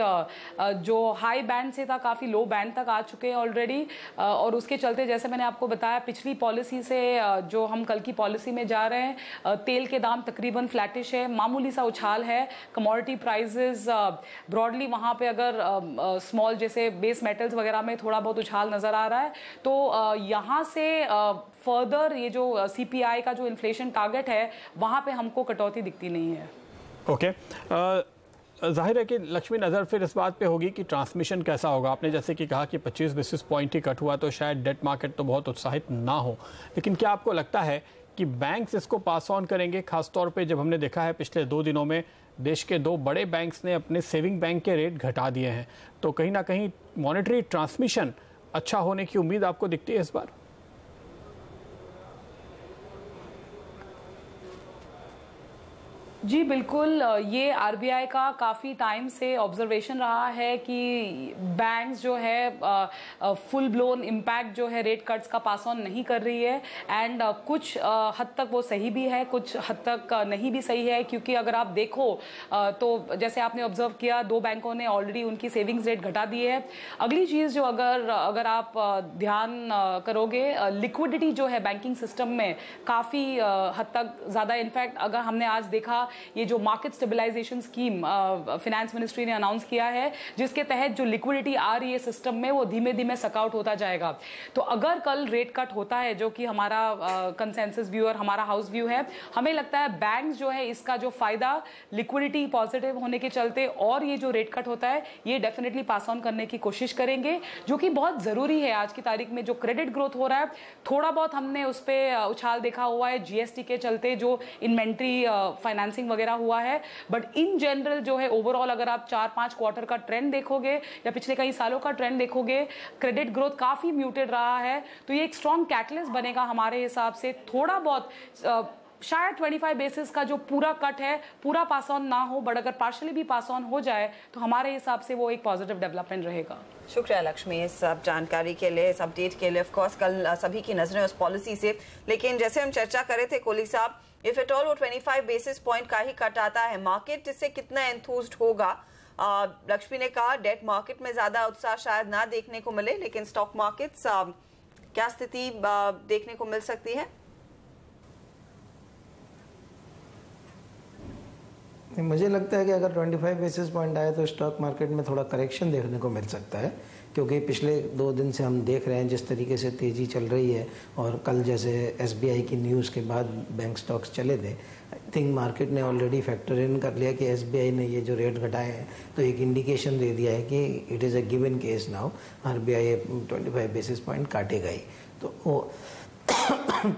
[SPEAKER 6] जो हाई बैंड से था काफ़ी लो बैंड तक आ चुके हैं ऑलरेडी, और उसके चलते जैसे मैंने आपको बताया पिछली पॉलिसी से जो हम कल की पॉलिसी में जा रहे हैं, तेल के दाम तकरीबन फ्लैटिश है, मामूली सा उछाल है। कमोडिटी प्राइसेस ब्रॉडली वहाँ पे अगर स्मॉल जैसे बेस मेटल्स वगैरह में थोड़ा बहुत उछाल नज़र आ रहा है, तो यहाँ से फर्दर ये जो सीपीआई का जो इन्फ्लेशन टारगेट है वहाँ पे हमको कटौती दिखती नहीं है।
[SPEAKER 2] ओके, जाहिर है कि लक्ष्मी नज़र फिर इस बात पे होगी कि ट्रांसमिशन कैसा होगा। आपने जैसे कि कहा कि 25 बेसिस पॉइंट ही कट हुआ तो शायद डेट मार्केट तो बहुत उत्साहित ना हो, लेकिन क्या आपको लगता है कि बैंक्स इसको पास ऑन करेंगे? खासतौर पे जब हमने देखा है पिछले 2 दिनों में देश के 2 बड़े बैंक्स ने अपने सेविंग बैंक के रेट घटा दिए हैं, तो कहीं ना कहीं मॉनेटरी ट्रांसमिशन अच्छा होने की उम्मीद आपको दिखती है इस बार?
[SPEAKER 6] जी बिल्कुल, ये आरबीआई का काफ़ी टाइम से ऑब्जर्वेशन रहा है कि बैंक्स जो है फुल ब्लोन इम्पैक्ट जो है रेट कट्स का पास ऑन नहीं कर रही है। एंड कुछ हद तक वो सही भी है, कुछ हद तक नहीं भी सही है, क्योंकि अगर आप देखो तो जैसे आपने ऑब्जर्व किया, 2 बैंकों ने ऑलरेडी उनकी सेविंग्स रेट घटा दी है। अगली चीज़ जो अगर आप ध्यान करोगे, लिक्विडिटी जो है बैंकिंग सिस्टम में काफ़ी हद तक ज़्यादा, इनफैक्ट अगर हमने आज देखा ये जो market stabilization scheme finance ministry ने अनाउंस किया है, जिसके तहत जो लिक्विडिटी आ रही है सिस्टम में वो धीमे धीमे सकआउट होता जाएगा। तो अगर कल रेट कट होता है, जो कि हमारा कंसेंसस व्यू और हमारा हाउस व्यू है, हमें लगता है बैंक्स जो है इसका जो फायदा लिक्विडिटी पॉजिटिव होने के चलते और ये जो रेट कट होता है ये डेफिनेटली पास ऑन करने की कोशिश करेंगे, जो कि बहुत जरूरी है। आज की तारीख में जो क्रेडिट ग्रोथ हो रहा है, थोड़ा बहुत हमने उस पर उछाल देखा हुआ है जीएसटी के चलते, जो इन्वेंट्री फाइनेंसिंग वगैरह हुआ है, बट इन जनरल जो है ओवरऑल अगर आप 4-5 क्वार्टर का ट्रेंड देखोगे या पिछले कई सालों का ट्रेंड देखोगे, क्रेडिट ग्रोथ काफी म्यूटेड रहा है। तो ये एक स्ट्रॉन्ग कैटलिस्ट बनेगा हमारे हिसाब से। थोड़ा बहुत शायद 25 बेसिस का जो पूरा कट है पूरा पास ऑन ना हो, बट अगर पार्शियली भी पास ऑन हो जाए तो हमारे हिसाब से वो एक पॉजिटिव डेवलपमेंट रहेगा।
[SPEAKER 1] शुक्रिया लक्ष्मी इस सब जानकारी के लिए, इस अपडेट के लिए। ऑफ कोर्स कल सभी की नजरें उस पॉलिसी से, लेकिन जैसे हम चर्चा कर रहे थे कोहली साहब, इफ एट ऑल वो 25 बेसिस पॉइंट का ही कट आता है, मार्केट इससे कितना एंथूज्ड होगा? लक्ष्मी ने कहा डेट मार्केट में ज्यादा उत्साह शायद ना देखने को मिले, लेकिन स्टॉक मार्केट्स क्या स्थिति देखने को मिल सकती है?
[SPEAKER 4] मुझे लगता है कि अगर 25 बेसिस पॉइंट आए तो स्टॉक मार्केट में थोड़ा करेक्शन देखने को मिल सकता है, क्योंकि पिछले 2 दिन से हम देख रहे हैं जिस तरीके से तेज़ी चल रही है, और कल जैसे एसबीआई की न्यूज़ के बाद बैंक स्टॉक्स चले थे। आई थिंक मार्केट ने ऑलरेडी फैक्टर इन कर लिया कि एसबीआई ने ये जो रेट घटाए हैं तो एक इंडिकेशन दे दिया है कि it is a given case now, RBI 25 basis point काटेगा ही। तो वो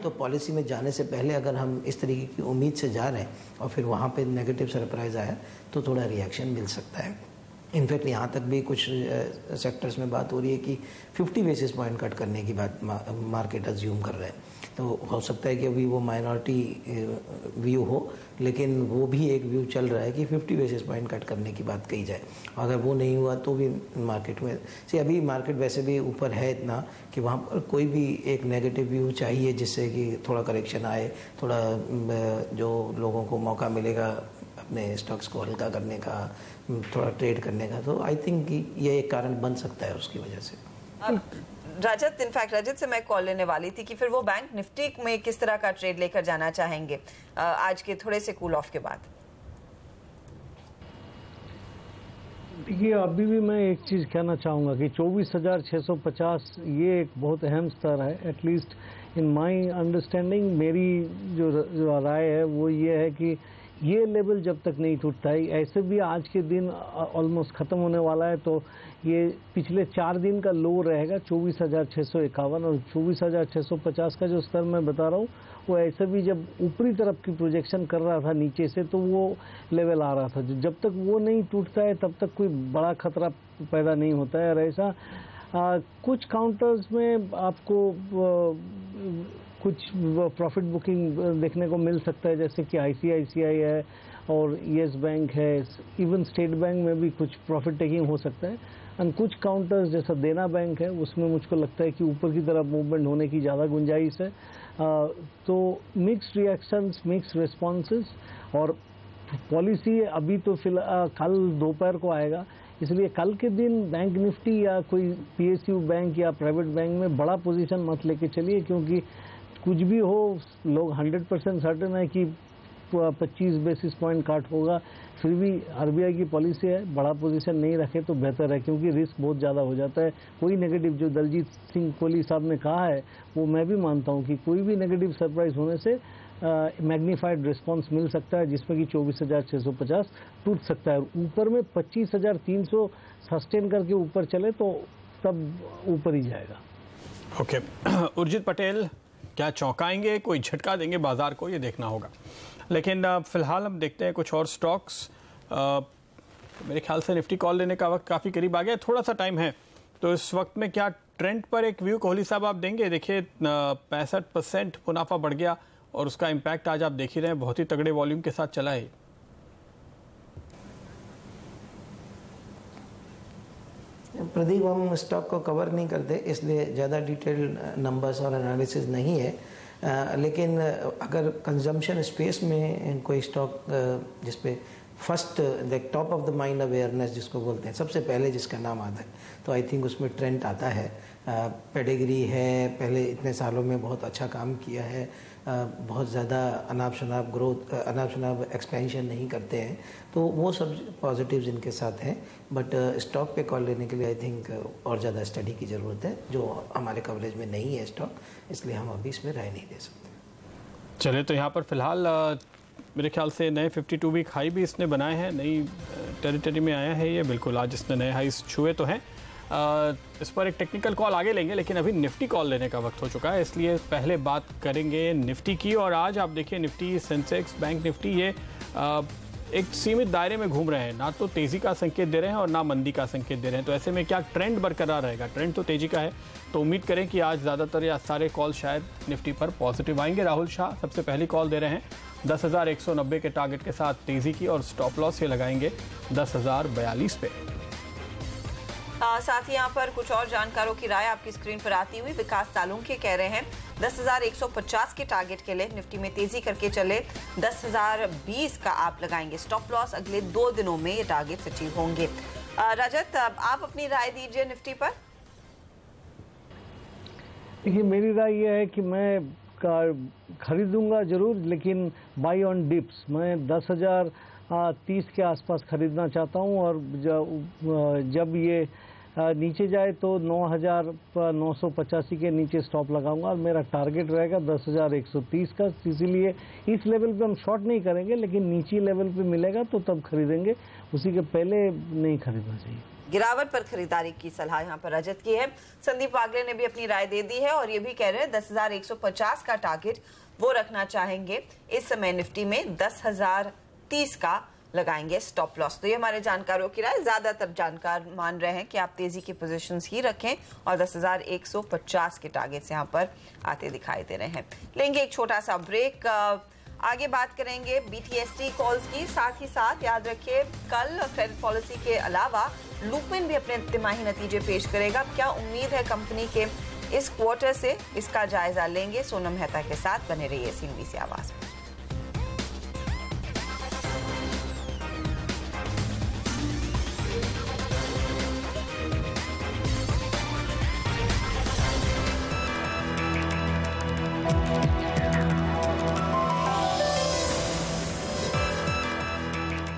[SPEAKER 4] तो पॉलिसी में जाने से पहले अगर हम इस तरीके की उम्मीद से जा रहे हैं और फिर वहाँ पे नेगेटिव सरप्राइज आया तो थोड़ा रिएक्शन मिल सकता है। इनफैक्ट यहाँ तक भी कुछ सेक्टर्स में बात हो रही है कि 50 बेसिस पॉइंट कट करने की बात मार्केट अज्यूम कर रहे हैं। तो हो सकता है कि अभी वो माइनॉरिटी व्यू हो, लेकिन वो भी एक व्यू चल रहा है कि 50 बेसिस पॉइंट कट करने की बात कही जाए। अगर वो नहीं हुआ तो भी मार्केट में से अभी मार्केट वैसे भी ऊपर है इतना कि वहाँ पर कोई भी एक नेगेटिव व्यू चाहिए जिससे कि थोड़ा करेक्शन आए, थोड़ा जो लोगों को मौका मिलेगा अपने स्टॉक्स को हल्का करने का, थोड़ा ट्रेड करने का। तो आई थिंक ये एक कारण बन सकता है उसकी वजह से।
[SPEAKER 1] रजत, इनफैक्ट रजत से मैं कॉल लेने वाली थी कि फिर वो बैंक निफ्टी में किस तरह का ट्रेड लेकर जाना चाहेंगे आज के थोड़े से कूल ऑफ के बाद?
[SPEAKER 5] देखिए, अभी भी मैं एक चीज़ कहना चाहूँगा कि 24,650 ये एक बहुत अहम स्तर है। एटलीस्ट इन माय अंडरस्टैंडिंग, मेरी जो राय है वो ये है कि ये लेवल जब तक नहीं टूटता है, ऐसे भी आज के दिन ऑलमोस्ट ख़त्म होने वाला है, तो ये पिछले 4 दिन का लो रहेगा 24,651, और 24,650 का जो स्तर मैं बता रहा हूँ वो ऐसे भी जब ऊपरी तरफ की प्रोजेक्शन कर रहा था नीचे से तो वो लेवल आ रहा था। जब तक वो नहीं टूटता है तब तक कोई बड़ा खतरा पैदा नहीं होता है। और ऐसा कुछ काउंटर्स में आपको कुछ प्रॉफिट बुकिंग देखने को मिल सकता है, जैसे कि आईसीआईसीआई है और येस बैंक है, इवन स्टेट बैंक में भी कुछ प्रॉफिट टेकिंग हो सकता है। और कुछ काउंटर्स जैसा देना बैंक है उसमें मुझको लगता है कि ऊपर की तरफ मूवमेंट होने की ज़्यादा गुंजाइश है। तो मिक्स्ड रिएक्शंस, मिक्स्ड रिस्पॉन्सेस, और पॉलिसी अभी तो फिलहाल कल दोपहर को आएगा, इसलिए कल के दिन बैंक निफ्टी या कोई पीएसयू बैंक या प्राइवेट बैंक में बड़ा पोजीशन मत लेके चलिए, क्योंकि कुछ भी हो लोग 100% सर्टेन है कि 25 बेसिस पॉइंट काट होगा। फिर भी आरबीआई की पॉलिसी है बड़ा पोजीशन नहीं रखे तो बेहतर है, क्योंकि रिस्क बहुत ज़्यादा हो जाता है। कोई नेगेटिव, जो दलजीत सिंह कोहली साहब ने कहा है वो मैं भी मानता हूँ कि कोई भी नेगेटिव सरप्राइज होने से मैग्नीफाइड रिस्पांस मिल सकता है, जिसमें कि 24,650 टूट सकता है। ऊपर में 25,300 सस्टेन करके ऊपर चले तो तब ऊपर ही जाएगा।
[SPEAKER 2] ओके, उर्जित पटेल क्या चौंकाएंगे, कोई झटका देंगे बाजार को, ये देखना होगा। लेकिन फिलहाल हम देखते हैं कुछ और स्टॉक्स। मेरे ख्याल से निफ्टी कॉल लेने का वक्त काफ़ी करीब आ गया, थोड़ा सा टाइम है, तो इस वक्त में क्या ट्रेंड पर एक व्यू कोहली साहब आप देंगे? देखिए 65% मुनाफा बढ़ गया और उसका इम्पैक्ट आज आप देख ही रहे हैं, बहुत ही तगड़े वॉल्यूम के साथ चला है।
[SPEAKER 4] प्रदीप, हम स्टॉक को कवर नहीं करते, इसलिए ज़्यादा डिटेल्ड नंबर्स और एनालिसिस नहीं है। लेकिन अगर कंजम्पशन स्पेस में कोई स्टॉक जिस पे first the top of the mind awareness जिसको बोलते हैं, सबसे पहले जिसका नाम आता है, तो आई थिंक उसमें ट्रेंड आता है। पेडिग्री है, पहले इतने सालों में बहुत अच्छा काम किया है, बहुत ज़्यादा अनाप शनाप ग्रोथ, अनाप शनाप एक्सपेंशन नहीं करते हैं, तो वो सब पॉजिटिव्स इनके साथ हैं। बट स्टॉक पे कॉल लेने के लिए आई थिंक और ज़्यादा स्टडी की ज़रूरत है, जो हमारे कवरेज में नहीं है स्टॉक, इसलिए हम अभी इसमें राय नहीं दे सकते।
[SPEAKER 2] चलिए, तो यहाँ पर फिलहाल मेरे ख्याल से नए 52 वीक हाई भी इसने बनाए हैं, नई टेरिटरी में आया है ये, बिल्कुल आज इसने नए हाईस छुए तो हैं। इस पर एक टेक्निकल कॉल आगे लेंगे, लेकिन अभी निफ्टी कॉल लेने का वक्त हो चुका है, इसलिए पहले बात करेंगे निफ्टी की। और आज आप देखिए निफ्टी, सेंसेक्स, बैंक निफ्टी ये एक सीमित दायरे में घूम रहे हैं, ना तो तेज़ी का संकेत दे रहे हैं और ना मंदी का संकेत दे रहे हैं। तो ऐसे में क्या ट्रेंड बरकरार रहेगा? ट्रेंड तो तेज़ी का है, तो उम्मीद करें कि आज ज़्यादातर या सारे कॉल शायद निफ्टी पर पॉजिटिव आएंगे। राहुल शाह सबसे पहली कॉल दे रहे हैं 10,190 के टारगेट के साथ तेज़ी की, और स्टॉप लॉस ये लगाएंगे 10,042 पे।
[SPEAKER 1] साथ ही यहाँ पर कुछ और जानकारों की राय आपकी स्क्रीन पर आती हुई। विकास सालुंखे कह रहे हैं 10,150 के टारगेट के लिए निफ्टी में तेजी करके चले 10,020 का आप लगाएंगे स्टॉप लॉस। अगले 2 दिनों में ये टारगेट अचीव होंगे। रजत, आप अपनी राय दीजिए निफ्टी पर।
[SPEAKER 5] देखिए, मेरी राय ये है कि मैं खरीदूंगा जरूर, लेकिन बाई ऑन डिप्स। मैं 10,030 के आसपास खरीदना चाहता हूं, और जब ये नीचे जाए तो 9,985 के नीचे स्टॉप लगाऊंगा, और मेरा टारगेट रहेगा 10,130 का। इसीलिए इस लेवल पे हम शॉर्ट नहीं करेंगे, लेकिन नीचे लेवल पे मिलेगा तो तब खरीदेंगे, उसी के पहले नहीं खरीदना चाहिए।
[SPEAKER 1] गिरावट पर खरीदारी की सलाह यहाँ पर रजत की है। संदीप वागले ने भी अपनी राय दे दी है, और ये भी कह रहे हैं 10,150 का टारगेट वो रखना चाहेंगे। इस समय निफ्टी में 10,030 का लगाएंगे स्टॉप लॉस। तो ये हमारे जानकारों की राय। ज्यादातर जानकार मान रहे हैं कि आप तेजी की पोजीशंस ही रखें, और 10,150 के टारगेट से यहाँ पर आते दिखाई दे रहे हैं। लेंगे एक छोटा सा ब्रेक, आगे बात करेंगे BTST कॉल्स की। साथ ही साथ याद रखिए, कल क्रेडिट पॉलिसी के अलावा लुपिन भी अपने तिमाही नतीजे पेश करेगा। क्या उम्मीद है कंपनी के इस क्वार्टर से, इसका जायजा लेंगे सोनम मेहता के साथ। बने रहिए CNBC आवाज में।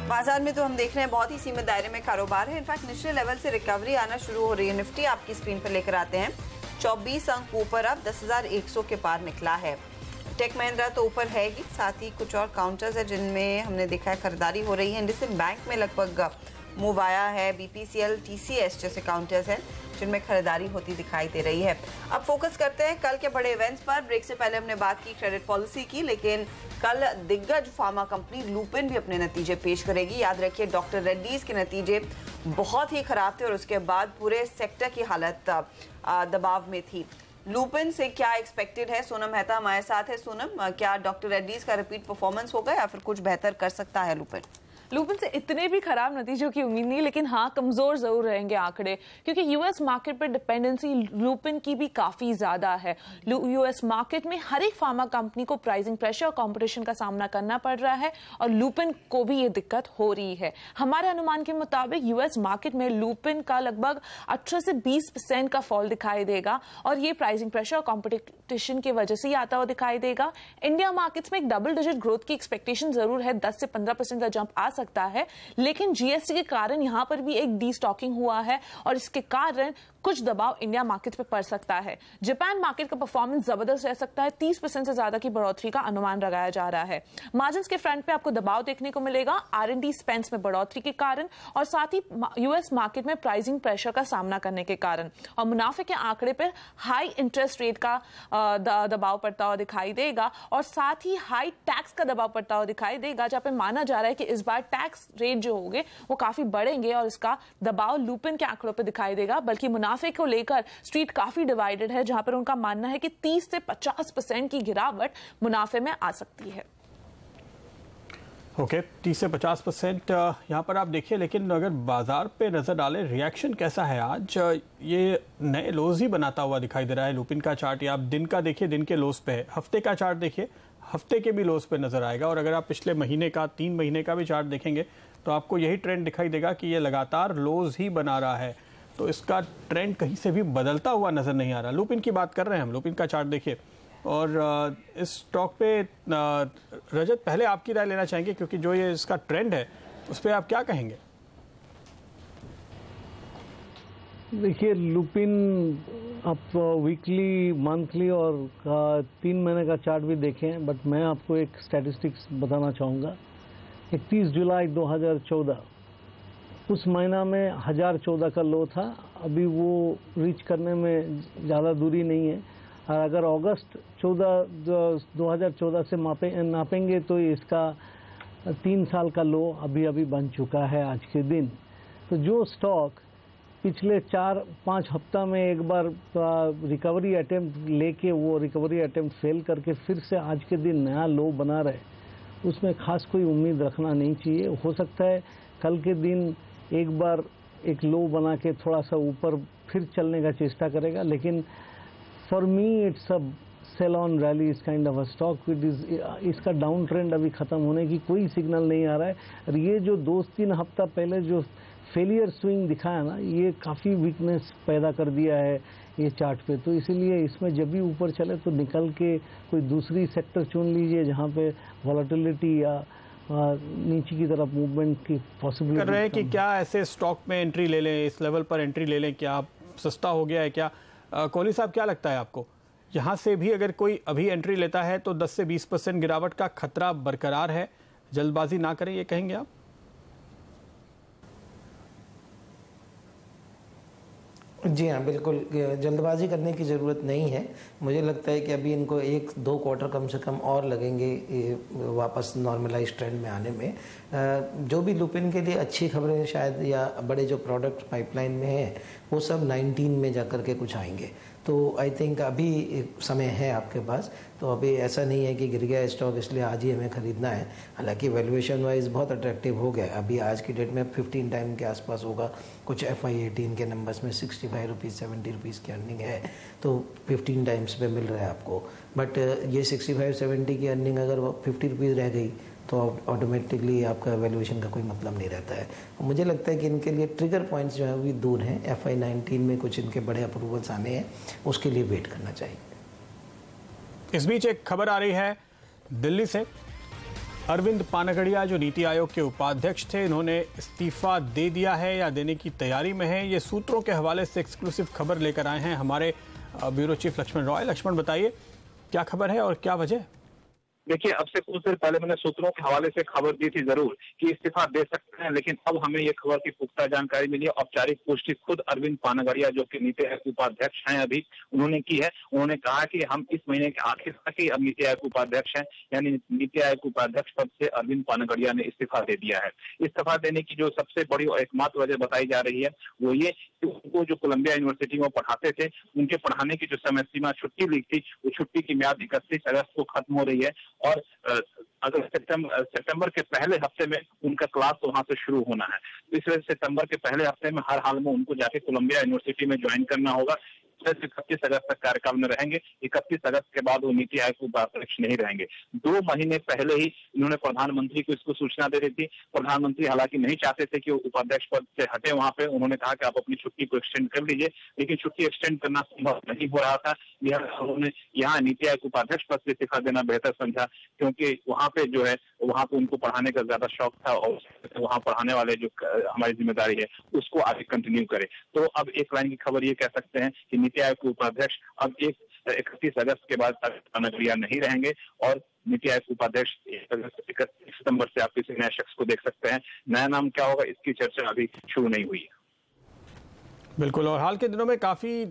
[SPEAKER 1] बाजार में तो हम देख रहे हैं बहुत ही सीमित दायरे में कारोबार है। इनफैक्ट निचले लेवल से रिकवरी आना शुरू हो रही है। निफ्टी आपकी स्क्रीन पर लेकर आते हैं 24 अंक ऊपर, अब 10,100 के पार निकला है। टेक महिंद्रा तो ऊपर है ही, साथ ही कुछ और काउंटर्स है जिनमें हमने देखा है खरीदारी हो रही है। इंडसइंड बैंक में लगभग मूव आया है। BPCL, TCS जैसे काउंटर्स हैं जिनमें खरीदारी होती दिखाई दे रही है। अब फोकस करते हैं कल के बड़े इवेंट्स पर। ब्रेक से पहले हमने बात की क्रेडिट पॉलिसी की, लेकिन कल दिग्गज फार्मा कंपनी लुपिन भी अपने नतीजे पेश करेगी। याद रखिए, डॉक्टर रेड्डीज के नतीजे बहुत ही खराब थे और उसके बाद पूरे सेक्टर की हालत दबाव में थी। लुपिन से क्या एक्सपेक्टेड है? सोनम मेहता हमारे साथ है। सोनम, क्या डॉक्टर रेड्डीज का रिपीट परफॉर्मेंस होगा या फिर कुछ बेहतर कर सकता है लुपिन?
[SPEAKER 6] लुपिन से इतने भी खराब नतीजों की उम्मीद नहीं, लेकिन हाँ कमजोर जरूर रहेंगे आंकड़े, क्योंकि यूएस मार्केट पर डिपेंडेंसी लुपिन की भी काफी ज्यादा है। यूएस मार्केट में हर एक फार्मा कंपनी को प्राइसिंग प्रेशर और कंपटीशन का सामना करना पड़ रहा है, और लुपिन को भी ये दिक्कत हो रही है। हमारे अनुमान के मुताबिक यूएस मार्केट में लुपिन का लगभग 18 से 20% का फॉल दिखाई देगा, और ये प्राइसिंग प्रेशर और कंपटीशन की वजह से ही आता हुआ दिखाई देगा। इंडिया मार्केट्स में एक डबल डिजिट ग्रोथ की एक्सपेक्टेशन जरूर है, 10 से 15% का जंप आ सकता है, लेकिन जीएसटी के कारण यहां पर भी एक डीस्टॉकिंग हुआ है, और इसके कारण कुछ दबाव इंडिया मार्केट पे पड़ सकता है। जापान मार्केट का परफॉर्मेंस जबरदस्त रह सकता है, 30% से ज्यादा की बढ़ोतरी का अनुमान लगाया जा रहा है। मार्जिन्स के फ्रंट पे आपको दबाव देखने को मिलेगा R&D स्पेंड्स में बढ़ोतरी के कारण, और साथ ही यूएस मार्केट में प्राइसिंग प्रेशर का सामना करने के कारण, और मुनाफे के आंकड़े पर हाई इंटरेस्ट रेट का दबाव पड़ता हुआ दिखाई देगा, और साथ ही हाई टैक्स का दबाव पड़ता हुआ दिखाई देगा, जहां पे माना जा रहा है कि इस बार टैक्स रेट जो होंगे वो काफी बढ़ेंगे, और इसका दबाव लुपिन के आंकड़ों पर दिखाई देगा। बल्कि मुनाफे को लेकर स्ट्रीट काफी डिवाइडेड है, जहां पर उनका मानना है कि 30 से 50% की गिरावट मुनाफे में आ सकती है।
[SPEAKER 2] ओके 30 से 50% यहाँ पर आप देखिए, लेकिन अगर बाजार पे नजर डालें रिएक्शन कैसा है आज? ये नए लोज ही बनाता हुआ दिखाई दे रहा है। लुपिन का चार्ट या आप दिन का देखिए, दिन के लोज पे है। हफ्ते का चार्ट देखिए, हफ्ते के भी लोज पे नजर आएगा। और अगर आप पिछले महीने का 3 महीने का भी चार्ट देखेंगे तो आपको यही ट्रेंड दिखाई देगा कि ये लगातार लोज ही बना रहा है। तो इसका ट्रेंड कहीं से भी बदलता हुआ नजर नहीं आ रहा। लुपिन की बात कर रहे हैं हम, लुपिन का चार्ट देखिए। और इस स्टॉक पे रजत, पहले आपकी राय लेना चाहेंगे क्योंकि जो ये इसका ट्रेंड है उस पर आप क्या कहेंगे?
[SPEAKER 5] देखिए, लुपिन आप वीकली, मंथली और 3 महीने का चार्ट भी देखें, बट मैं आपको एक स्टैटिस्टिक्स बताना चाहूँगा। 31 जुलाई 2014 उस महीना में 1014 का लो था। अभी वो रीच करने में ज़्यादा दूरी नहीं है। और अगर अगस्त 2014 से नापेंगे तो इसका 3 साल का लो अभी बन चुका है आज के दिन। तो जो स्टॉक पिछले 4-5 हफ्ता में एक बार रिकवरी अटेम्प्ट लेके वो रिकवरी अटेम्प्ट फेल करके फिर से आज के दिन नया लो बना रहे, उसमें खास कोई उम्मीद रखना नहीं चाहिए। हो सकता है कल के दिन एक बार एक लो बना के थोड़ा सा ऊपर फिर चलने का चेष्टा करेगा, लेकिन for me it's a sell on rally is kind of a stock. इसका डाउन ट्रेंड अभी खत्म होने की कोई सिग्नल नहीं आ रहा है। और ये जो 2-3 हफ्ता पहले जो फेलियर स्विंग दिखाया ना, ये काफ़ी वीकनेस पैदा कर दिया है ये चार्ट पे। तो इसीलिए इसमें जब भी ऊपर चले तो निकल के कोई दूसरी सेक्टर चुन लीजिए जहाँ पे वॉलेटिलिटी या नीचे की तरफ मूवमेंट की पॉसिबिलिटी
[SPEAKER 2] कर रहे हैं कि क्या ऐसे स्टॉक में एंट्री ले लें, इस लेवल पर एंट्री ले लें? क्या सस्ता हो गया है क्या? कोहली साहब, क्या लगता है आपको? यहाँ से भी अगर कोई अभी एंट्री लेता है तो 10 से 20% गिरावट का खतरा बरकरार है। जल्दबाजी ना करें, ये कहेंगे आप?
[SPEAKER 4] जी हाँ, बिल्कुल जल्दबाजी करने की ज़रूरत नहीं है। मुझे लगता है कि अभी इनको 1-2 क्वार्टर कम से कम और लगेंगे वापस नॉर्मलाइज ट्रेंड में आने में। जो भी लुपिन के लिए अच्छी खबरें शायद या बड़े जो प्रोडक्ट पाइपलाइन में है वो सब 19 में जाकर के कुछ आएंगे। तो आई थिंक अभी समय है आपके पास। तो अभी ऐसा नहीं है कि गिर गया स्टॉक इसलिए आज ही हमें ख़रीदना है। हालांकि वैल्यूएशन वाइज बहुत अट्रैक्टिव हो गया। अभी आज की डेट में 15 टाइम के आसपास होगा। कुछ FY18 के नंबर्स में 65 रुपीज़ 70 रुपीज़ की अर्निंग है, तो 15 टाइम्स पे मिल रहा है आपको। बट ये 65-70 की अर्निंग अगर 50 रुपीज़ रह गई तो ऑटोमेटिकली आपका वैल्यूएशन का कोई मतलब नहीं रहता है। मुझे लगता है कि इनके लिए ट्रिगर पॉइंट्स जो है वो भी दूर हैं। FY19 में कुछ इनके बड़े अप्रूवल्स आने हैं, उसके लिए वेट करना चाहिए।
[SPEAKER 2] इस बीच एक खबर आ रही है दिल्ली से। अरविंद पानगड़िया जो नीति आयोग के उपाध्यक्ष थे, इन्होंने इस्तीफा दे दिया है या देने की तैयारी में है। ये सूत्रों के हवाले से एक्सक्लूसिव खबर लेकर आए हैं हमारे ब्यूरो चीफ लक्ष्मण रॉय। लक्ष्मण, बताइए क्या खबर है और क्या वजह?
[SPEAKER 7] देखिए, अब से कुछ देर पहले मैंने सूत्रों के हवाले से खबर दी थी जरूर कि इस्तीफा दे सकते हैं, लेकिन अब हमें ये खबर की पुख्ता जानकारी मिली है। औपचारिक पुष्टि खुद अरविंद पानगड़िया जो कि नीति आयोग उपाध्यक्ष हैं अभी, उन्होंने की है। उन्होंने कहा कि हम इस महीने के आखिर तक ही अब नीति आयोग उपाध्यक्ष हैं, यानी नीति आयोग उपाध्यक्ष पद से अरविंद पानगड़िया ने इस्तीफा दे दिया है। इस्तीफा देने की जो सबसे बड़ी और एकमात्र वजह बताई जा रही है वो ये कि उनको जो कोलंबिया यूनिवर्सिटी में पढ़ाते थे, उनके पढ़ाने की जो समय सीमा छुट्टी ली थी, वो छुट्टी की म्याद 31 अगस्त को खत्म हो रही है। और अगर सितंबर के पहले हफ्ते में उनका क्लास तो वहां से शुरू होना है। तो इस वजह से सितंबर के पहले हफ्ते में हर हाल में उनको जाके कोलंबिया यूनिवर्सिटी में ज्वाइन करना होगा। 31 अगस्त तक कार्यकाल में रहेंगे। 31 अगस्त के बाद वो नीति आयोग उपाध्यक्ष नहीं रहेंगे। 2 महीने पहले ही इन्होंने प्रधानमंत्री को इसको सूचना दे दी थी। प्रधानमंत्री हालांकि नहीं चाहते थे कि वो उपाध्यक्ष पद से हटे। वहां पे उन्होंने कहा कि आप अपनी छुट्टी को एक्सटेंड कर लीजिए, लेकिन छुट्टी एक्सटेंड करना संभव नहीं हो रहा था। उन्होंने यहाँ नीति आयोग उपाध्यक्ष पद से इस्तीफा देना बेहतर समझा, क्योंकि वहां पे जो है वहां पे उनको पढ़ाने का ज्यादा शौक था और वहां पढ़ाने वाले जो हमारी जिम्मेदारी है उसको आगे कंटिन्यू करे। तो अब एक लाइन की खबर ये कह सकते हैं कि नीति आयोग के उपाध्यक्ष अब 31 अगस्त के बाद पानगड़िया नहीं रहेंगे और नीति आयोग उपाध्यक्ष 31 सितंबर से आप किसी नए शख्स को देख सकते हैं। नया नाम क्या होगा इसकी चर्चा अभी शुरू नहीं हुई है।
[SPEAKER 2] बिल्कुल, और हाल के दिनों में काफी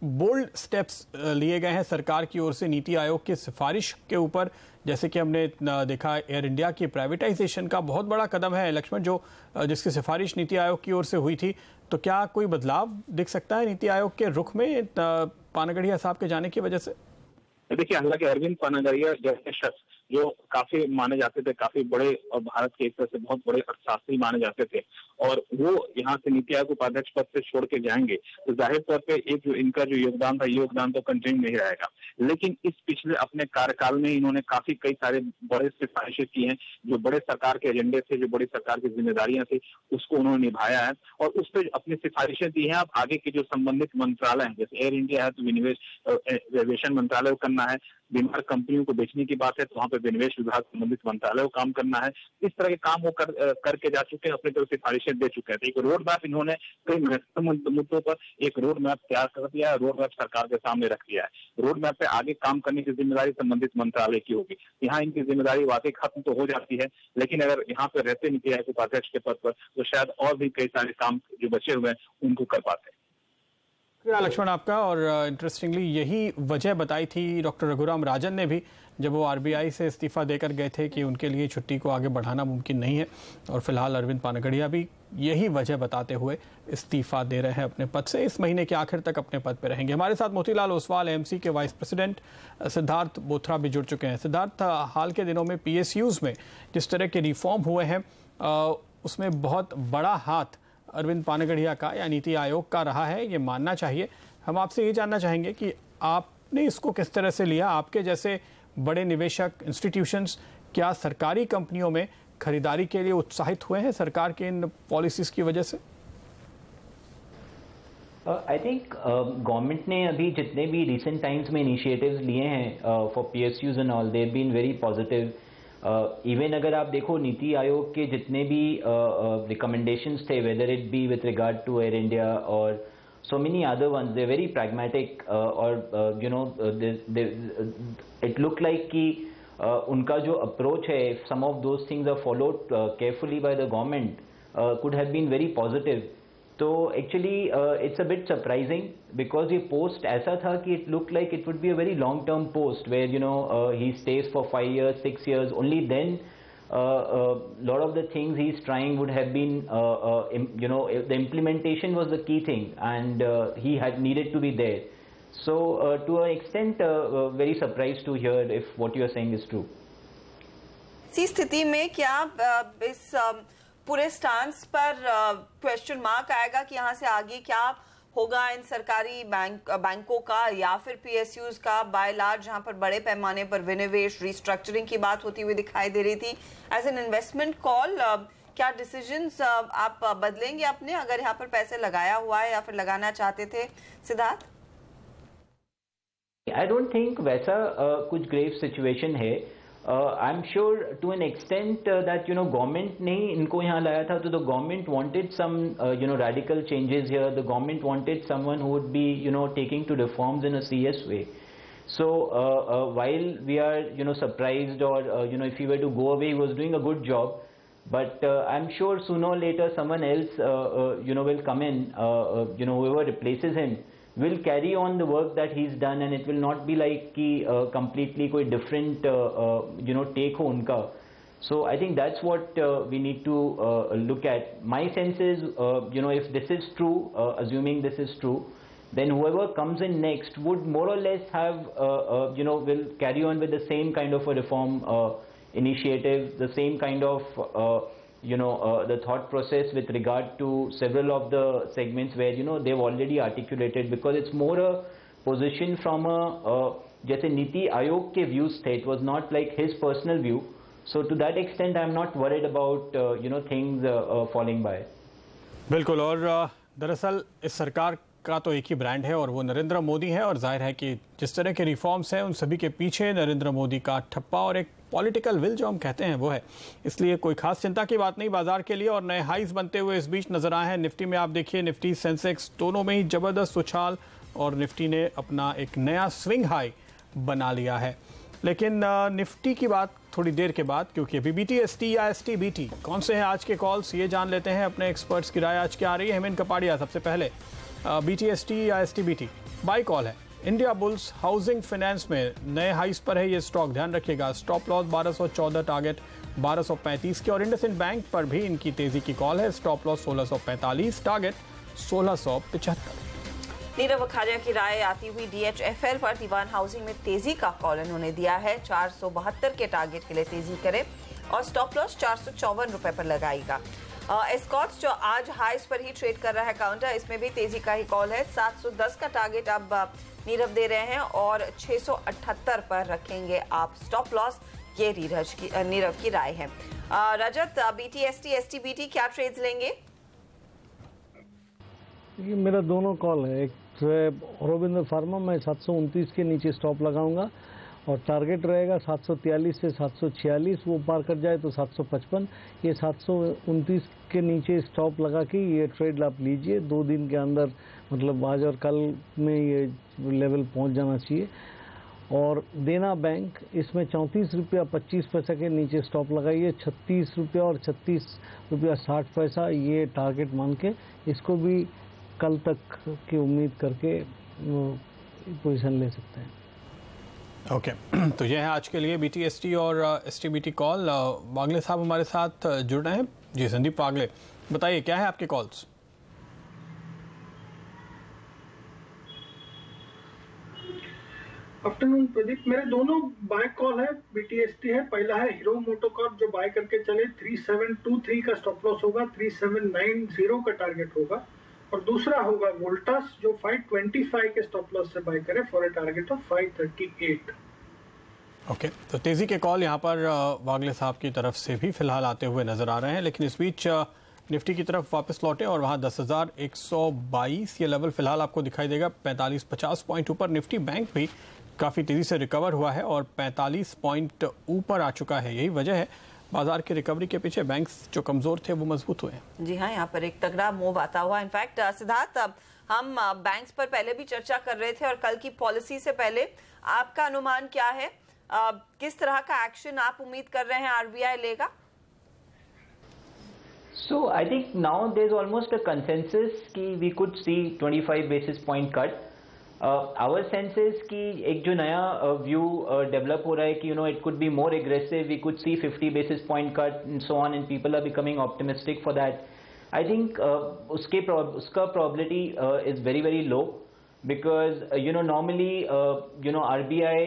[SPEAKER 2] बोल्ड स्टेप्स लिए गए हैं सरकार की ओर से नीति आयोग की सिफारिश के ऊपर। जैसे कि हमने देखा एयर इंडिया की प्राइवेटाइजेशन का बहुत बड़ा कदम है लक्ष्मण, जो जिसकी सिफारिश नीति आयोग की ओर से हुई थी। तो क्या कोई बदलाव दिख सकता है नीति आयोग के रुख में पानगड़िया साहब के जाने की वजह से?
[SPEAKER 7] देखिए, हालांकि अरविंद पानगड़िया जैसे शख्स जो काफी माने जाते थे, काफी बड़े और भारत के एक तरह से बहुत बड़े अर्थशास्त्री माने जाते थे, और वो यहाँ से नीति आयोग उपाध्यक्ष पद से छोड़ के जाएंगे तो जाहिर तौर पे एक जो इनका जो योगदान था, योगदान तो कंटिन्यू नहीं रहेगा। लेकिन इस पिछले अपने कार्यकाल में इन्होंने काफी कई सारे बड़े सिफारिशें की हैं, जो बड़े सरकार के एजेंडे थे, जो बड़ी सरकार की जिम्मेदारियां थी, उसको उन्होंने निभाया है और उस पर अपनी सिफारिशें दी हैं। अब आगे के जो संबंधित मंत्रालय हैं, जैसे एयर इंडिया है तो विनिवेश एविएशन मंत्रालय को करना है, बीमार कंपनियों को बेचने की बात है तो वहां पे विनिवेश विभाग संबंधित मंत्रालय को काम करना है। इस तरह के काम वो करके जा चुके हैं, अपनी तरफ सिफारिशें दे चुके हैं। तो एक रोड मैप इन्होंने कई महत्वपूर्ण मुद्दों पर एक रोड मैप तैयार कर दिया है, रोड मैप सरकार के सामने रख दिया है। रोड मैप पे आगे काम करने की जिम्मेदारी संबंधित मंत्रालय की होगी। यहाँ इनकी जिम्मेदारी वाकई खत्म तो हो जाती है, लेकिन अगर यहाँ पे रहते नीति आयोग उपाध्यक्ष के पद पर तो शायद और भी कई सारे काम जो बचे हुए हैं उनको कर पाते हैं।
[SPEAKER 2] लक्ष्मण आपका, और इंटरेस्टिंगली यही वजह बताई थी डॉक्टर रघुराम राजन ने भी जब वो आरबीआई से इस्तीफा देकर गए थे कि उनके लिए छुट्टी को आगे बढ़ाना मुमकिन नहीं है, और फिलहाल अरविंद पानगड़िया भी यही वजह बताते हुए इस्तीफा दे रहे हैं अपने पद से। इस महीने के आखिर तक अपने पद पर रहेंगे। हमारे साथ मोतीलाल ओसवाल एएमसी के वाइस प्रेसिडेंट सिद्धार्थ बोथरा भी जुड़ चुके हैं। सिद्धार्थ, हाल के दिनों में पीएसयूज में जिस तरह के रिफॉर्म हुए हैं उसमें बहुत बड़ा हाथ अरविंद पानगड़िया का या नीति आयोग का रहा है, ये मानना चाहिए। हम आपसे ये जानना चाहेंगे कि आपने इसको किस तरह से लिया। आपके जैसे बड़े निवेशक इंस्टीट्यूशंस क्या सरकारी कंपनियों में खरीदारी के लिए उत्साहित हुए हैं सरकार के इन पॉलिसीज की वजह से?
[SPEAKER 8] आई थिंक गवर्नमेंट ने अभी जितने भी रिसेंट टाइम्स में इनिशिएटिव्स लिए हैं for PSUs and all, they have been very positive. Even अगर आप देखो नीति आयोग के जितने भी रिकमेंडेशंस थे, whether it be with regard to Air India और so many other ones, they're very pragmatic or you know it looked like कि उनका जो approach है, if some of those things are followed carefully by the government, could have been very positive. तो actually it's a bit surprising because ये post ऐसा था कि it looked like it would be a very long term post where you know he stays for 5 years, 6 years, only then lot of the things he's trying would have been you know, the implementation was the key thing and he had needed to be there. So to an extent very surprised to hear if what you are saying is true.
[SPEAKER 1] इसी स्थिति में क्या इस पूरे stance पर question mark आएगा कि यहाँ से आगे क्या होगा इन सरकारी बैंकों का या फिर पीएसयूज का? बाय लार्ज जहां पर बड़े पैमाने पर विनिवेश रीस्ट्रक्चरिंग की बात होती हुई दिखाई दे रही थी, एज एन इन्वेस्टमेंट कॉल क्या डिसीजंस आप बदलेंगे अपने, अगर यहाँ पर पैसे लगाया हुआ है या फिर लगाना चाहते थे? सिद्धार्थ,
[SPEAKER 8] आई डोंट थिंक वैसा कुछ ग्रेव सिचुएशन है। I'm sure to an extent that you know government ने इनको यहाँ लाया था तो the government wanted some you know radical changes here. The government wanted someone who would be you know taking to reforms in a serious way. So while we are you know surprised or you know if he were to go away, he was doing a good job. But I'm sure sooner or later someone else you know will come in. You know whoever replaces him will carry on the work that he's done and it will not be like कि completely कोई different you know take हो उनका. So I think that's what we need to look at. My sense is you know if this is true, assuming this is true, then whoever comes in next would more or less have you know will carry on with the same kind of a reform initiative, the same kind of you know the thought process with regard to several of the segments where you know they've already articulated, because it's more a position from a जैसे नीति आयोग के views थे, it was not like his personal view. So to that extent I'm not worried about you know things falling by.
[SPEAKER 2] बिल्कुल, और दरअसल इस सरकार का तो एक ही ब्रांड है और वो नरेंद्र मोदी है, और जाहिर है कि जिस तरह के रिफॉर्म्स हैं उन सभी के पीछे नरेंद्र मोदी का ठप्पा और एक पॉलिटिकल विल जो हम कहते हैं वो है। इसलिए कोई खास चिंता की बात नहीं बाजार के लिए, और नए हाईज बनते हुए इस बीच नजर आए हैं। निफ्टी में आप देखिए, निफ्टी सेंसेक्स दोनों में ही जबरदस्त उछाल, और निफ्टी ने अपना एक नया स्विंग हाई बना लिया है। लेकिन निफ्टी की बात थोड़ी देर के बाद, क्योंकि अभी BTST या STBT कौन से हैं आज के कॉल्स, ये जान लेते हैं। अपने एक्सपर्ट्स की राय आज क्या आ रही है। हेमंत कपाड़िया, सबसे पहले BTST या STBT बाई कॉल है। इंडिया बुल्स हाउसिंग फाइनेंस में नए हाइस पर है ये स्टॉक, ध्यान रखिएगा। स्टॉप लॉस 1214, टारगेट 1235 के, और इंडसइंड बैंक पर भी इनकी तेजी की कॉल है। Stop loss 1645, target 1675।
[SPEAKER 1] Nirav Vakharia की राय आती हुई DHFL पर दीवान हाउसिंग में तेजी का कॉल उन्होंने दिया है। 472 के टारगेट के लिए तेजी करे और स्टॉप लॉस 454 रुपए पर लगाएगा। एस्कॉर्ट्स जो आज हाईस पर ही ट्रेड कर रहा है काउंटर, इसमें भी तेजी का ही कॉल है। 710 का टारगेट अब नीरव दे रहे हैं और 678 पर रखेंगे आप स्टॉप लॉस। ये नीरव की राय है। रजत, BTST STBT क्या ट्रेड्स लेंगे?
[SPEAKER 5] ये मेरा दोनों कॉल है। एक औरोबिंदो फार्मा में 729 के नीचे स्टॉप लगाऊंगा और टारगेट रहेगा 743 से 746, वो पार कर जाए तो 755। ये 729 के नीचे स्टॉप लगा के ये ट्रेड आप लीजिए। 2 दिन के अंदर, मतलब आज और कल में ये लेवल पहुंच जाना चाहिए। और देना बैंक, इसमें 34 रुपया 25 पैसा के नीचे स्टॉप लगाइए। 36 रुपया और 36 रुपया 60 पैसा ये टारगेट मान के इसको भी कल तक की उम्मीद करके पोजीशन ले सकते हैं।
[SPEAKER 2] ओके तो यह है आज के लिए BTST और STBT कॉल। पागले साहब हमारे साथ जुड़ रहे हैं। जी संदीप पागले, बताइए क्या है आपके कॉल्स?
[SPEAKER 9] आफ्टरनून प्रदीप, मेरे दोनों बाय कॉल है। BTST है, पहला है हीरो मोटोकॉर्प जो बाय करके चले, 3723 का स्टॉप लॉस होगा, 3790 का टारगेट होगा। और दूसरा होगा वोल्टास जो 525 के स्टॉप लॉस से बाय करे for a target of 538।
[SPEAKER 2] Okay तो तेजी के कॉल यहाँ पर वागले साहब की तरफ से भी फिलहाल आते हुए नजर आ रहे हैं, लेकिन इस बीच निफ्टी की तरफ वापस लौटे और वहाँ 10,122 ये लेवल फिलहाल आपको दिखाई देगा। 45-50 पॉइंट ऊपर निफ्टी बैंक भी काफ़ी तेज़ी से रिकवर हुआ है और 45 पॉइंट ऊपर आ चुका है। यही वजह है बाजार की रिकवरी के पीछे बैंक्स जो कमजोर थे वो मजबूत हुए हैं।
[SPEAKER 1] जी हाँ, यहाँ पर एक तगड़ा मूव आता हुआ। इनफैक्ट सिद्धार्थ, हम बैंक्स पर पहले भी चर्चा कर रहे थे और कल की पॉलिसी से पहले आपका अनुमान क्या है? किस तरह का एक्शन आप उम्मीद कर रहे हैं RBI लेगा?
[SPEAKER 8] So I think now there's almost a consensus कि we could see 25 basis point cut. Our sense is कि एक जो नया view develop हो रहा है कि it could be more aggressive, we could see 50 basis point cut and so on, and people are becoming optimistic for that. I think उसका probability is very low because normally RBI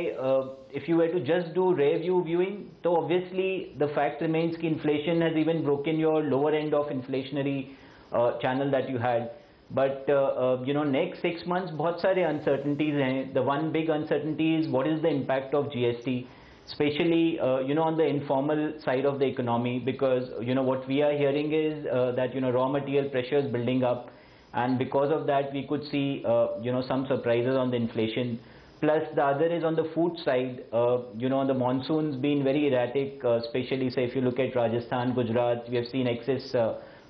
[SPEAKER 8] if you were to just do rear view viewing, so obviously the fact remains कि inflation has even broken your lower end of inflationary channel that you had. But next 6 months बहुत सारे uncertainties हैं. The one big uncertainty is what is the impact of GST, especially on the informal side of the economy, because what we are hearing is that raw material pressure is building up, and because of that we could see some surprises on the inflation. Plus the other is on the food side. The monsoons been very erratic, especially say if you look at Rajasthan, Gujarat, we have seen excess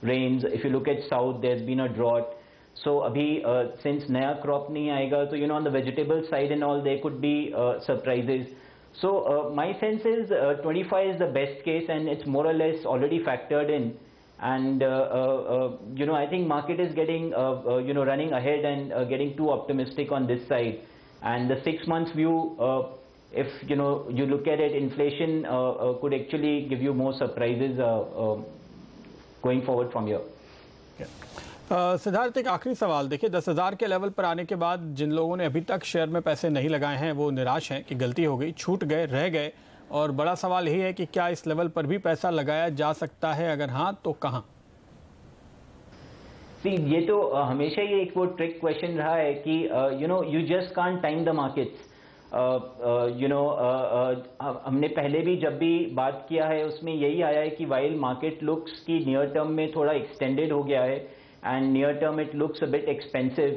[SPEAKER 8] rains. If you look at south, there's been a drought. So abhi since naya crop nahi aayega, so on the vegetable side and all there could be surprises. So my sense is 25 is the best case, and it's more or less already factored in. And I think market is getting running ahead and getting too optimistic on this side. And the 6 months view, if you look at it, inflation could actually give you more surprises going forward from here.
[SPEAKER 2] Siddharth, एक आखिरी सवाल। देखिए 10,000 के level पर आने के बाद जिन लोगों ने अभी तक शेयर में पैसे नहीं लगाए हैं वो निराश हैं कि गलती हो गई, छूट गए, रह गए, और बड़ा सवाल यही है कि क्या इस लेवल पर भी पैसा लगाया जा सकता है? अगर हाँ तो कहाँ?
[SPEAKER 8] ये तो हमेशा ये एक वो ट्रिक क्वेश्चन रहा है कि you just can't time the markets. हमने पहले भी जब भी बात किया है उसमें यही आया है कि while market looks की नियर टर्म में थोड़ा एक्सटेंडेड हो गया है and near term it looks a bit expensive,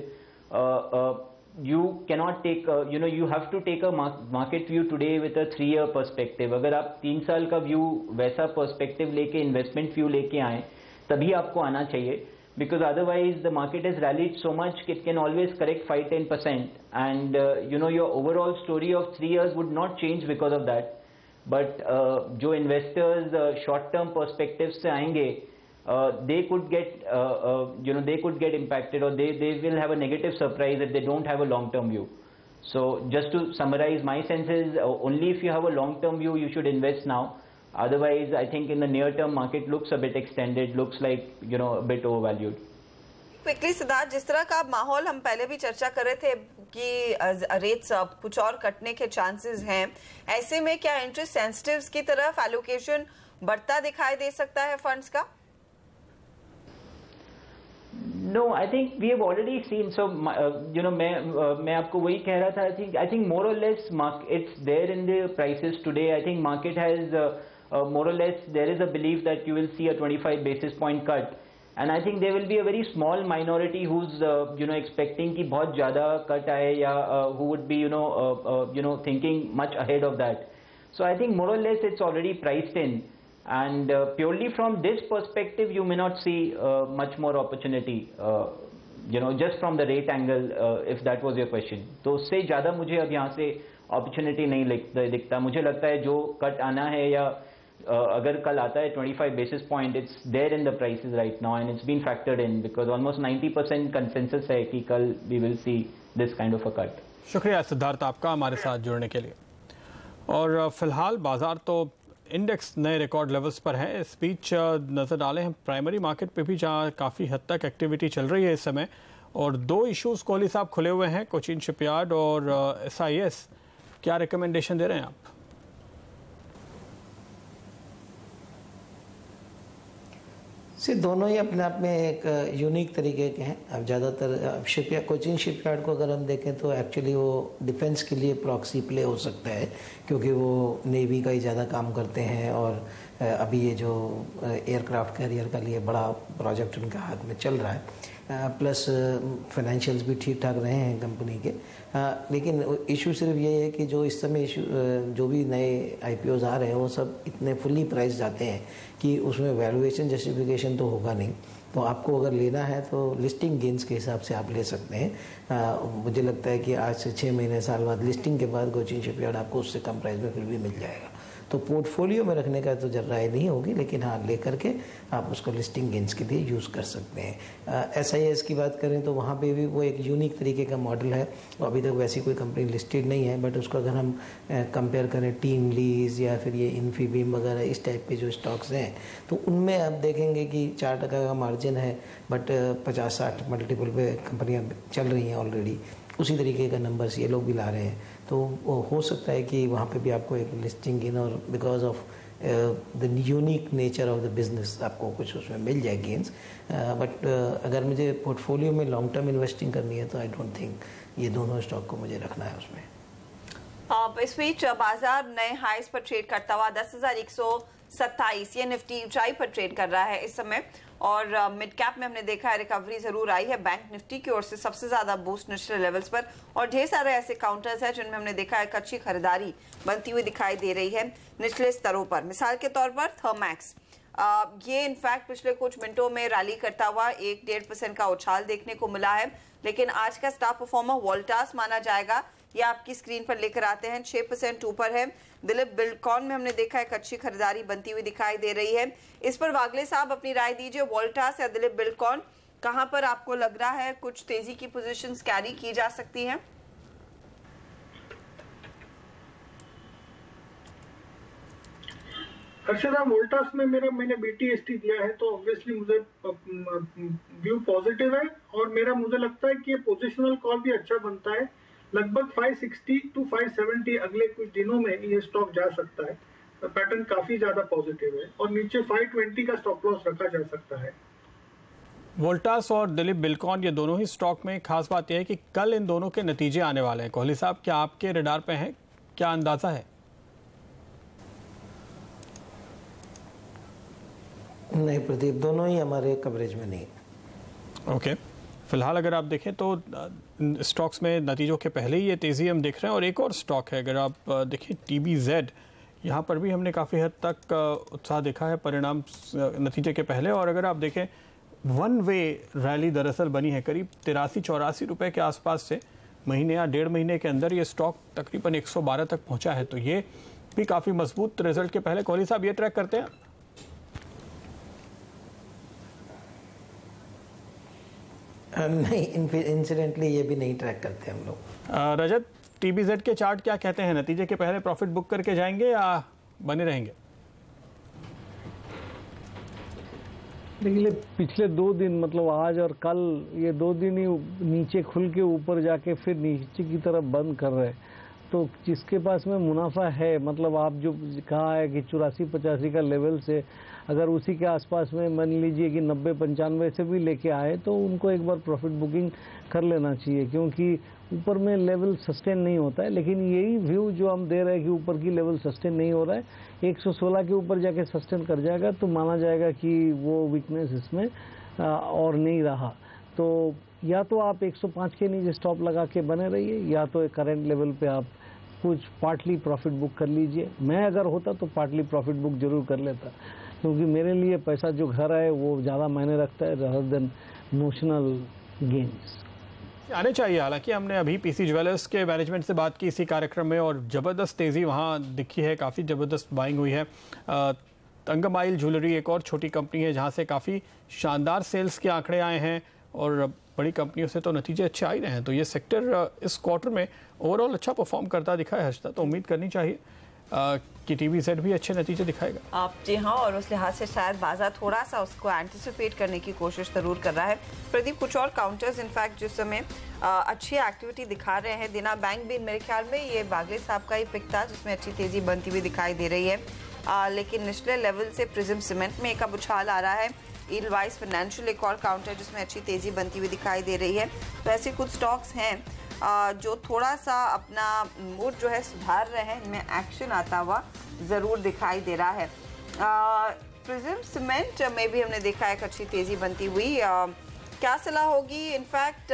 [SPEAKER 8] you cannot take you have to take a market view today with a 3-year perspective. अगर आप 3 साल का व्यू वैसा पर्सपेक्टिव लेके इन्वेस्टमेंट व्यू लेके आए तभी आपको आना चाहिए, because otherwise the market has rallied so much it can always correct 5-10%, and your overall story of 3 years would not change because of that. But जो investors short term perspectives से आएंगे, they could get impacted, or they will have a negative surprise if they don't have a long term view. So just to summarize, my sense is only if you have a long term view you should invest now. Otherwise I think in the near term market looks a bit extended, looks like a bit overvalued.
[SPEAKER 1] Quickly Siddharth, जिस तरह का माहौल हम पहले भी चर्चा कर रहे थे कि रेट्स कुछ और कटने के चांसेस हैं, ऐसे में क्या इंटरेस्ट सेंसिटिव्स की तरफ एलोकेशन बढ़ता दिखाई दे सकता है फंड्स का?
[SPEAKER 8] No, I think we have already seen. So, मैं आपको वही कह रहा था. I think more or less it's there in the prices today. I think market has more or less, there is a belief that you will see a 25 basis point cut, and I think there will be a very small minority who's expecting कि बहुत ज़्यादा cut आए या who would be thinking much ahead of that. So I think more or less it's already priced in. And purely from this perspective, you may not see much more opportunity, just from the rate angle, if that was your question. तो उससे ज़्यादा मुझे अब यहाँ से opportunity नहीं दिखता. मुझे लगता है जो cut आना है या अगर कल आता है 25 basis point, it's there in the prices right now and it's been factored in because almost 90% consensus है कि कल we will see this kind of a cut.
[SPEAKER 2] शुक्रिया सिद्धार्थ आपका हमारे साथ जुड़ने के लिए। और फिलहाल बाजार तो इंडेक्स नए रिकॉर्ड लेवल्स पर है। इस बीच नज़र डालें हम प्राइमरी मार्केट पे भी, जहाँ काफ़ी हद तक एक्टिविटी चल रही है इस समय, और दो इश्यूज़ कोहली साहब खुले हुए हैं, कोचिन शिपयार्ड और SIS। क्या रिकमेंडेशन दे रहे हैं आप?
[SPEAKER 4] दोनों ही अपने आप में एक यूनिक तरीके के हैं। अब ज़्यादातर कोचिन शिपयार्ड को अगर हम देखें तो एक्चुअली वो डिफेंस के लिए प्रॉक्सी प्ले हो सकता है, क्योंकि वो नेवी का ही ज़्यादा काम करते हैं और अभी ये जो एयरक्राफ्ट कैरियर का लिए बड़ा प्रोजेक्ट उनके हाथ में चल रहा है, प्लस फाइनेंशियल्स भी ठीक ठाक रहे हैं कंपनी के। लेकिन इशू सिर्फ ये है कि जो इस समय जो भी नए IPOs आ रहे हैं वो सब इतने फुली प्राइस जाते हैं कि उसमें वैल्यूएशन जस्टिफिकेशन तो होगा नहीं। तो आपको अगर लेना है तो लिस्टिंग गेन्स के हिसाब से आप ले सकते हैं। मुझे लगता है कि आज से 6 महीने साल बाद लिस्टिंग के बाद कोचिन शिपयार्ड आपको उससे कम प्राइस में फिर भी मिल जाएगा। तो पोर्टफोलियो में रखने का तो राय नहीं होगी, लेकिन हाँ लेकर के आप उसको लिस्टिंग गेन्स के लिए यूज़ कर सकते हैं। SIS की बात करें तो वहाँ पे भी वो एक यूनिक तरीके का मॉडल है। अभी तक वैसी कोई कंपनी लिस्टेड नहीं है, बट उसको अगर हम कंपेयर करें टीम लीज या फिर ये इन्फीबीम वगैरह इस टाइप के जो स्टॉक्स हैं, तो उनमें आप देखेंगे कि 4% का मार्जिन है, बट 50-60 मल्टीपल पे कंपनियाँ चल रही हैं ऑलरेडी। उसी तरीके का नंबर्स ये लोग भी ला रहे हैं, तो हो सकता है कि वहाँ पे भी आपको एक लिस्टिंग इन और because of the unique nature of the business आपको कुछ उसमें मिल जाए गेंस। बट अगर मुझे पोर्टफोलियो में लॉन्ग टर्म इन्वेस्टिंग करनी है तो आई डोंट थिंक ये दोनों स्टॉक को मुझे रखना है उसमें।
[SPEAKER 1] इस बीच बाजार नए हाईस पर ट्रेड करता हुआ 10,127, ये निफ्टी ऊंचाई पर ट्रेड कर रहा है इस समय। और मिड कैप में हमने देखा है रिकवरी जरूर आई है बैंक निफ्टी की ओर से, सबसे ज्यादा बूस्ट निचले लेवल्स पर, और ढेर सारे ऐसे काउंटर्स हैं जिनमें हमने देखा है अच्छी खरीदारी बनती हुई दिखाई दे रही है निचले स्तरों पर। मिसाल के तौर पर थर्मैक्स, ये इनफैक्ट पिछले कुछ मिनटों में रैली करता हुआ 1-1.5% का उछाल देखने को मिला है। लेकिन आज का स्टार परफॉर्मर वोल्टास माना जाएगा, ये आपकी स्क्रीन पर लेकर आते हैं, 6% ऊपर है। दिलीप बिल्डकॉन में हमने देखा है अच्छी खरीदारी बनती हुई दिखाई दे रही है। इस पर वागले साहब अपनी राय दीजिए, वोल्टास या दिलीप बिल्डकॉन, कहां पर आपको लग रहा है कुछ तेजी की पोजीशंस कैरी की जा सकती हैं?
[SPEAKER 9] हर्षदा, वोल्टास में मैंने BTST दिया है, तो ऑब्वियसली मुझे व्यू पॉजिटिव है और मुझे लगता है कि ये पोजिशनल कॉल भी अच्छा बनता है। लगभग 560 to 570 अगले कुछ दिनों में ये स्टॉक जा सकता है। पैटर्न काफी ज्यादा पॉजिटिव है और नीचे 520 का स्टॉप लॉस रखा जा सकता है।
[SPEAKER 2] वोल्टास और दिलीप बिल्डकॉन, ये दोनों ही स्टॉक में खास बात यह है कि कल इन दोनों के नतीजे आने वाले हैं। कोहली साहब, क्या आपके रडार पे हैं? क्या अंदाजा है?
[SPEAKER 4] नहीं प्रदीप, दोनों ही हमारे कवरेज में नहीं।
[SPEAKER 2] ओके, फिलहाल अगर आप देखें तो स्टॉक्स में नतीजों के पहले ही ये तेज़ी हम देख रहे हैं। और एक और स्टॉक है, अगर आप देखें TBZ, यहाँ पर भी हमने काफ़ी हद तक उत्साह देखा है परिणाम नतीजे के पहले। और अगर आप देखें वन वे रैली दरअसल बनी है, करीब 83-84 रुपये के आसपास से महीने या 1.5 महीने के अंदर ये स्टॉक तकरीबन 112 तक पहुँचा है, तो ये भी काफ़ी मजबूत रिजल्ट के पहले। कोहली साहब, ये ट्रैक करते हैं?
[SPEAKER 4] नहीं, इंसिडेंटली ये भी नहीं ट्रैक करते हम लोग।
[SPEAKER 2] रजत, TBZ के चार्ट क्या कहते हैं? नतीजे के पहले प्रॉफिट बुक करके जाएंगे या बने रहेंगे?
[SPEAKER 5] देखिए पिछले 2 दिन मतलब आज और कल ये 2 दिन ही नीचे खुल के ऊपर जाके फिर नीचे की तरफ बंद कर रहे हैं। तो जिसके पास में मुनाफा है, मतलब आप जो कहा है कि 84-85 का लेवल से अगर उसी के आसपास में मान लीजिए कि 90-95 से भी लेके आए तो उनको एक बार प्रॉफिट बुकिंग कर लेना चाहिए, क्योंकि ऊपर में लेवल सस्टेन नहीं होता है। लेकिन यही व्यू जो हम दे रहे हैं कि ऊपर की लेवल सस्टेन नहीं हो रहा है, 116 के ऊपर जाके सस्टेन कर जाएगा तो माना जाएगा कि वो वीकनेस इसमें और नहीं रहा। तो या तो आप 105 के नीचे स्टॉप लगा के बने रहिए, या तो करंट लेवल पे आप कुछ पार्टली प्रॉफिट बुक कर लीजिए। मैं अगर होता तो पार्टली प्रॉफिट बुक जरूर कर लेता, क्योंकि मेरे लिए पैसा जो घर आए वो ज़्यादा मायने रखता है rather than नोशनल गेन्स।
[SPEAKER 2] आने चाहिए। हालांकि हमने अभी पीसी ज्वेलर्स के मैनेजमेंट से बात की इसी कार्यक्रम में और ज़बरदस्त तेज़ी वहाँ दिखी है, काफ़ी ज़बरदस्त बाइंग हुई है। तंगमाइल ज्वेलरी एक और छोटी कंपनी है जहाँ से काफ़ी शानदार सेल्स के आंकड़े आए हैं और बड़ी कंपनियों से तो नतीजे अच्छे आ ही रहे हैं। तो ये सेक्टर इस क्वार्टर में ओवरऑल अच्छा परफॉर्म करता दिखा है हर्षदा, तो उम्मीद करनी चाहिए कि TVZ भी अच्छे नतीजे दिखाएगा।
[SPEAKER 1] आप जी हाँ, और उस लिहाज से शायद बाजार थोड़ा सा उसको एंटिसिपेट करने की कोशिश जरूर कर रहा है। प्रदीप, कुछ और काउंटर्स इनफैक्ट जिस समय अच्छी एक्टिविटी दिखा रहे हैं, देना बैंक भी मेरे ख्याल में ये बागले साहब का ही पिक था जिसमें अच्छी तेजी बनती हुई दिखाई दे रही है। लेकिन निचले लेवल से प्रिज्म सीमेंट में एक अब उछाल आ रहा है। ईडलवाइज फाइनेंशियल एक और काउंटर जिसमें अच्छी तेजी बनती हुई दिखाई दे रही है। तो ऐसे कुछ स्टॉक्स हैं जो थोड़ा सा अपना मूड जो है सुधार रहे हैं, इनमें एक्शन आता हुआ ज़रूर दिखाई दे रहा है। प्रिज्म सीमेंट में भी हमने देखा एक अच्छी तेज़ी बनती हुई। क्या सलाह होगी इनफैक्ट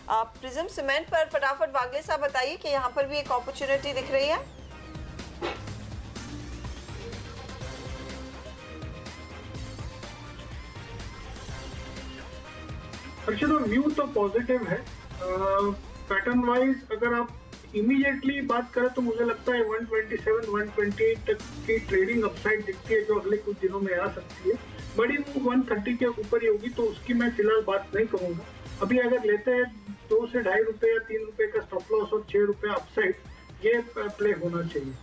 [SPEAKER 1] प्रिज्म सीमेंट पर? फटाफट बागले साहब बताइए कि यहाँ पर भी एक अपॉर्चुनिटी दिख रही है।
[SPEAKER 9] व्यू तो पॉजिटिव है। पैटर्न वाइज अगर आप इमीडिएटली बात करें तो मुझे लगता है 127-128 तक की ट्रेडिंग अपसाइड दिखती है, जो अगले कुछ दिनों में आ सकती है। बड़ी मूव 130 के ऊपर ही होगी, तो उसकी मैं फिलहाल बात नहीं करूंगा। अभी अगर लेते हैं 2 से ₹2.5 या ₹3 का स्टॉप लॉस और ₹6 अपसाइड, ये प्ले होना चाहिए।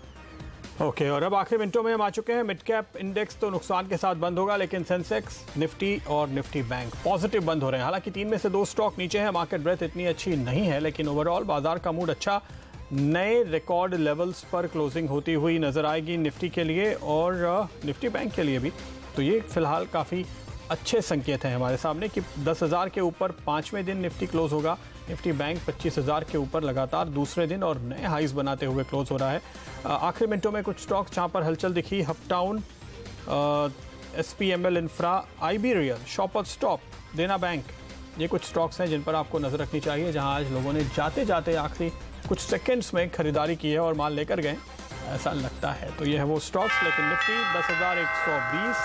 [SPEAKER 2] ओके, और अब आखिरी मिनटों में हम आ चुके हैं। मिड कैप इंडेक्स तो नुकसान के साथ बंद होगा, लेकिन सेंसेक्स, निफ्टी और निफ्टी बैंक पॉजिटिव बंद हो रहे हैं। हालांकि 3 में से 2 स्टॉक नीचे हैं। मार्केट ब्रेथ इतनी अच्छी नहीं है, लेकिन ओवरऑल बाजार का मूड अच्छा। नए रिकॉर्ड लेवल्स पर क्लोजिंग होती हुई नजर आएगी निफ्टी के लिए और निफ्टी बैंक के लिए भी। तो ये फिलहाल काफ़ी अच्छे संकेत हैं हमारे सामने कि 10,000 के ऊपर 5वें दिन निफ्टी क्लोज होगा। निफ्टी बैंक 25,000 के ऊपर लगातार दूसरे दिन और नए हाइज बनाते हुए क्लोज हो रहा है। आखिरी मिनटों में कुछ स्टॉक्स जहां पर हलचल दिखी, हपटाउन, SPML infra, IB real, shoppers stop, देना बैंक, ये कुछ स्टॉक्स हैं जिन पर आपको नजर रखनी चाहिए, जहां आज लोगों ने जाते जाते आखिरी कुछ सेकेंड्स में खरीदारी की है और माल लेकर गए, ऐसा लगता है। तो ये है वो स्टॉक्स। लेकिन निफ्टी 10,120,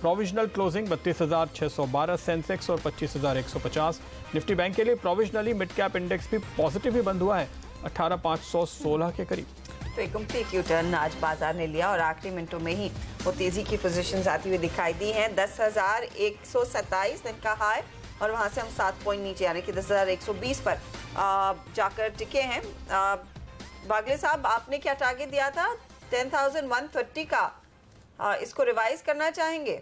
[SPEAKER 2] प्रोविजनल क्लोजिंग 32,612, सेंसेक्स और 25,150। निफ्टी बैंक के लिए प्रोविजनली मिड कैप इंडेक्स भी पॉजिटिव ही बंद हुआ है 18,516 के करीब।
[SPEAKER 1] तो एक कंप्लीट यू टर्न आज बाजार ने लिया और आखिरी मिनटों में ही वो तेजी की पोजीशंस आती हुई दिखाई दी हैं। 10,127 दिन का हाई और वहां से हम 7 पॉइंट नीचे यानी कि 10,120 पर जाकर टिके हैं। बागले साहब, आपने क्या टारगेट दिया था? 10,130 का, इसको रिवाइज करना चाहेंगे?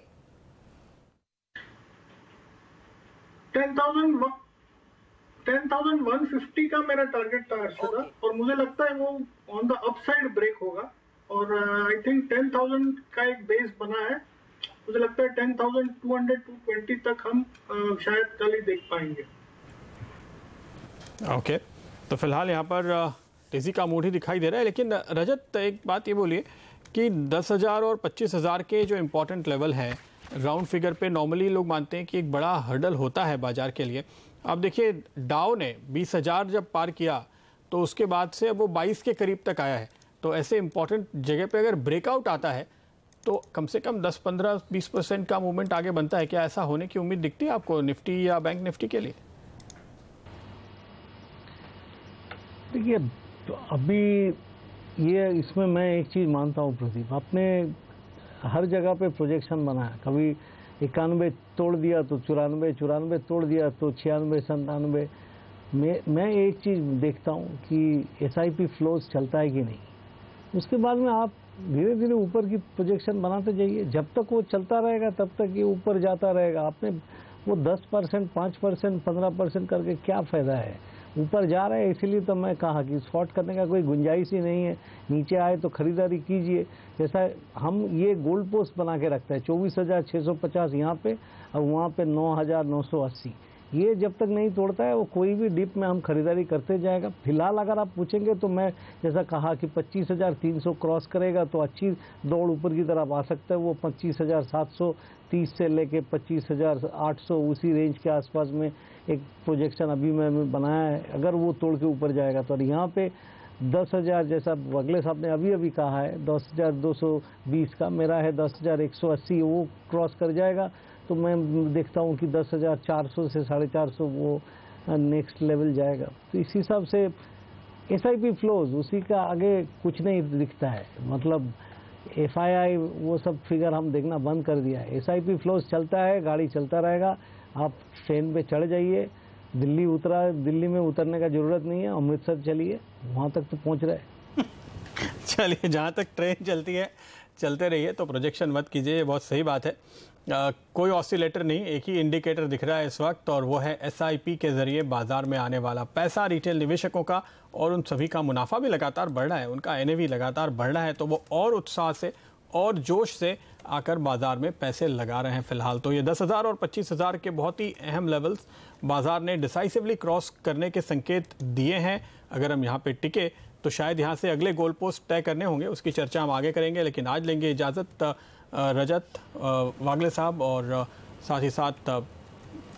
[SPEAKER 9] 10,150 का मेरा टारगेट था अर्शदा, और मुझे लगता है वो ऑन द अपसाइड ब्रेक होगा और आई थिंक 10,000 का एक बेस बना है। मुझे लगता है 10,200-220 तक हम शायद कल ही देख पाएंगे।
[SPEAKER 2] ओके, तो फिलहाल यहाँ पर तेजी का मूड ही दिखाई दे रहा है। लेकिन रजत, एक बात ये बोलिए कि 10,000 और 25,000 के जो इम्पोर्टेंट लेवल है, राउंड फिगर पे नॉर्मली लोग मानते हैं कि एक बड़ा हर्डल होता है बाजार के लिए। अब देखिए, डाउ ने 20,000 जब पार किया तो उसके बाद से अब वो 22 के करीब तक आया है। तो ऐसे इंपॉर्टेंट जगह पे अगर ब्रेकआउट आता है तो कम से कम 10-15-20% का मूवमेंट आगे बनता है। क्या ऐसा होने की उम्मीद दिखती है आपको निफ्टी या बैंक निफ्टी के लिए?
[SPEAKER 5] देखिए, तो अभी ये इसमें मैं एक चीज़ मानता हूँ प्रदीप, आपने हर जगह पे प्रोजेक्शन बनाया, कभी 91 तोड़ दिया तो 94 तोड़ दिया तो 96-97। मैं एक चीज़ देखता हूँ कि SIP फ्लोज चलता है कि नहीं। उसके बाद में आप धीरे धीरे ऊपर की प्रोजेक्शन बनाते जाइए। जब तक वो चलता रहेगा तब तक ये ऊपर जाता रहेगा। आपने वो 10%, 5%, 15% करके क्या फ़ायदा है? ऊपर जा रहा है, इसीलिए तो मैं कहा कि शॉर्ट करने का कोई गुंजाइश ही नहीं है। नीचे आए तो खरीदारी कीजिए। जैसा हम ये गोल्ड पोस्ट बना के रखते हैं 24,650 यहाँ पे और वहाँ पे 9,980। ये जब तक नहीं तोड़ता है वो कोई भी डिप में हम खरीदारी करते जाएगा। फिलहाल अगर आप पूछेंगे तो मैं जैसा कहा कि 25,300 क्रॉस करेगा तो अच्छी दौड़ ऊपर की तरफ आ सकता है। वो 25,730 से लेके 25,800 उसी रेंज के आसपास में एक प्रोजेक्शन अभी मैं बनाया है। अगर वो तोड़ के ऊपर जाएगा तो यहाँ पे 10,000 जैसा अगले साहब ने अभी कहा है 10,220 का, मेरा है 10,180, वो क्रॉस कर जाएगा तो मैं देखता हूँ कि 10,400 से 450 वो नेक्स्ट लेवल जाएगा। तो इस हिसाब से SIP फ्लोज उसी का आगे कुछ नहीं दिखता है। मतलब FII वो सब फिगर हम देखना बंद कर दिया है। SIP फ्लोज चलता है, गाड़ी चलता रहेगा। आप ट्रेन पे चढ़ जाइए, दिल्ली में उतरने का जरूरत नहीं है, अमृतसर चलिए, वहाँ तक तो पहुँच रहे।
[SPEAKER 2] चलिए, जहाँ तक ट्रेन चलती है चलते रहिए, तो प्रोजेक्शन मत कीजिए, ये बहुत सही बात है। कोई ऑसिलेटर नहीं, एक ही इंडिकेटर दिख रहा है इस वक्त, और वो है SIP के जरिए बाजार में आने वाला पैसा रिटेल निवेशकों का, और उन सभी का मुनाफा भी लगातार बढ़ रहा है, उनका NAV लगातार बढ़ रहा है, तो वो और उत्साह से और जोश से आकर बाजार में पैसे लगा रहे हैं। फिलहाल तो ये 10,000 और 25,000 के बहुत ही अहम लेवल्स बाजार ने डिसाइसिवली क्रॉस करने के संकेत दिए हैं। अगर हम यहाँ पे टिके तो शायद यहाँ से अगले गोल पोस्ट तय करने होंगे, उसकी चर्चा हम आगे करेंगे। लेकिन आज लेंगे इजाज़त। रजत, वागले साहब और साथ ही साथ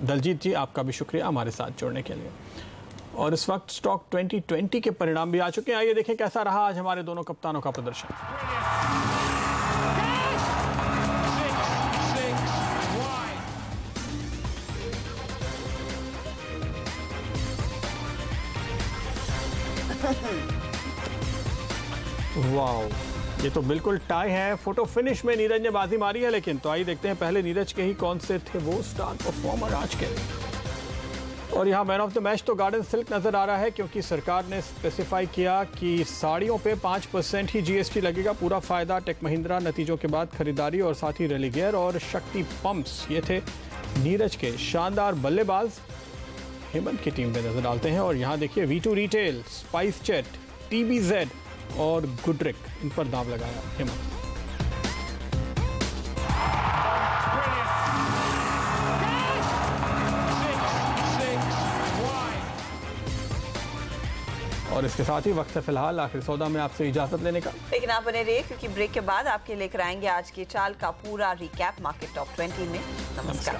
[SPEAKER 2] दलजीत जी, आपका भी शुक्रिया हमारे साथ जुड़ने के लिए। और इस वक्त स्टॉक 2020 के परिणाम भी आ चुके हैं। आइए देखें कैसा रहा आज हमारे दोनों कप्तानों का प्रदर्शन। वाओ, ये तो बिल्कुल टाई है। फोटो फिनिश में नीरज ने बाजी मारी है, लेकिन तो आइए देखते हैं पहले नीरज के ही कौन से थे वो स्टार परफॉर्मर आज के। और यहाँ मैन ऑफ द मैच तो गार्डन सिल्क नजर आ रहा है, क्योंकि सरकार ने स्पेसिफाई किया कि साड़ियों पे 5% ही GST लगेगा। पूरा फायदा टेक महिंद्रा नतीजों के बाद खरीदारी और साथ ही रेलिगेयर और शक्ति पंप्स। ये थे नीरज के शानदार बल्लेबाज। हेमंत की टीम में नजर डालते हैं, और यहाँ देखिए V2 retail, spice jet, TBZ और गुडरिक, इन पर दाव लगाया हेमंत। और इसके साथ ही वक्त है फिलहाल आखिर सौदा में आपसे इजाजत लेने का।
[SPEAKER 1] लेकिन आप बने रहिए, क्योंकि ब्रेक के बाद आपके लेकर आएंगे आज की चाल का पूरा रिकैप मार्केट टॉप 20 में। नमस्कार।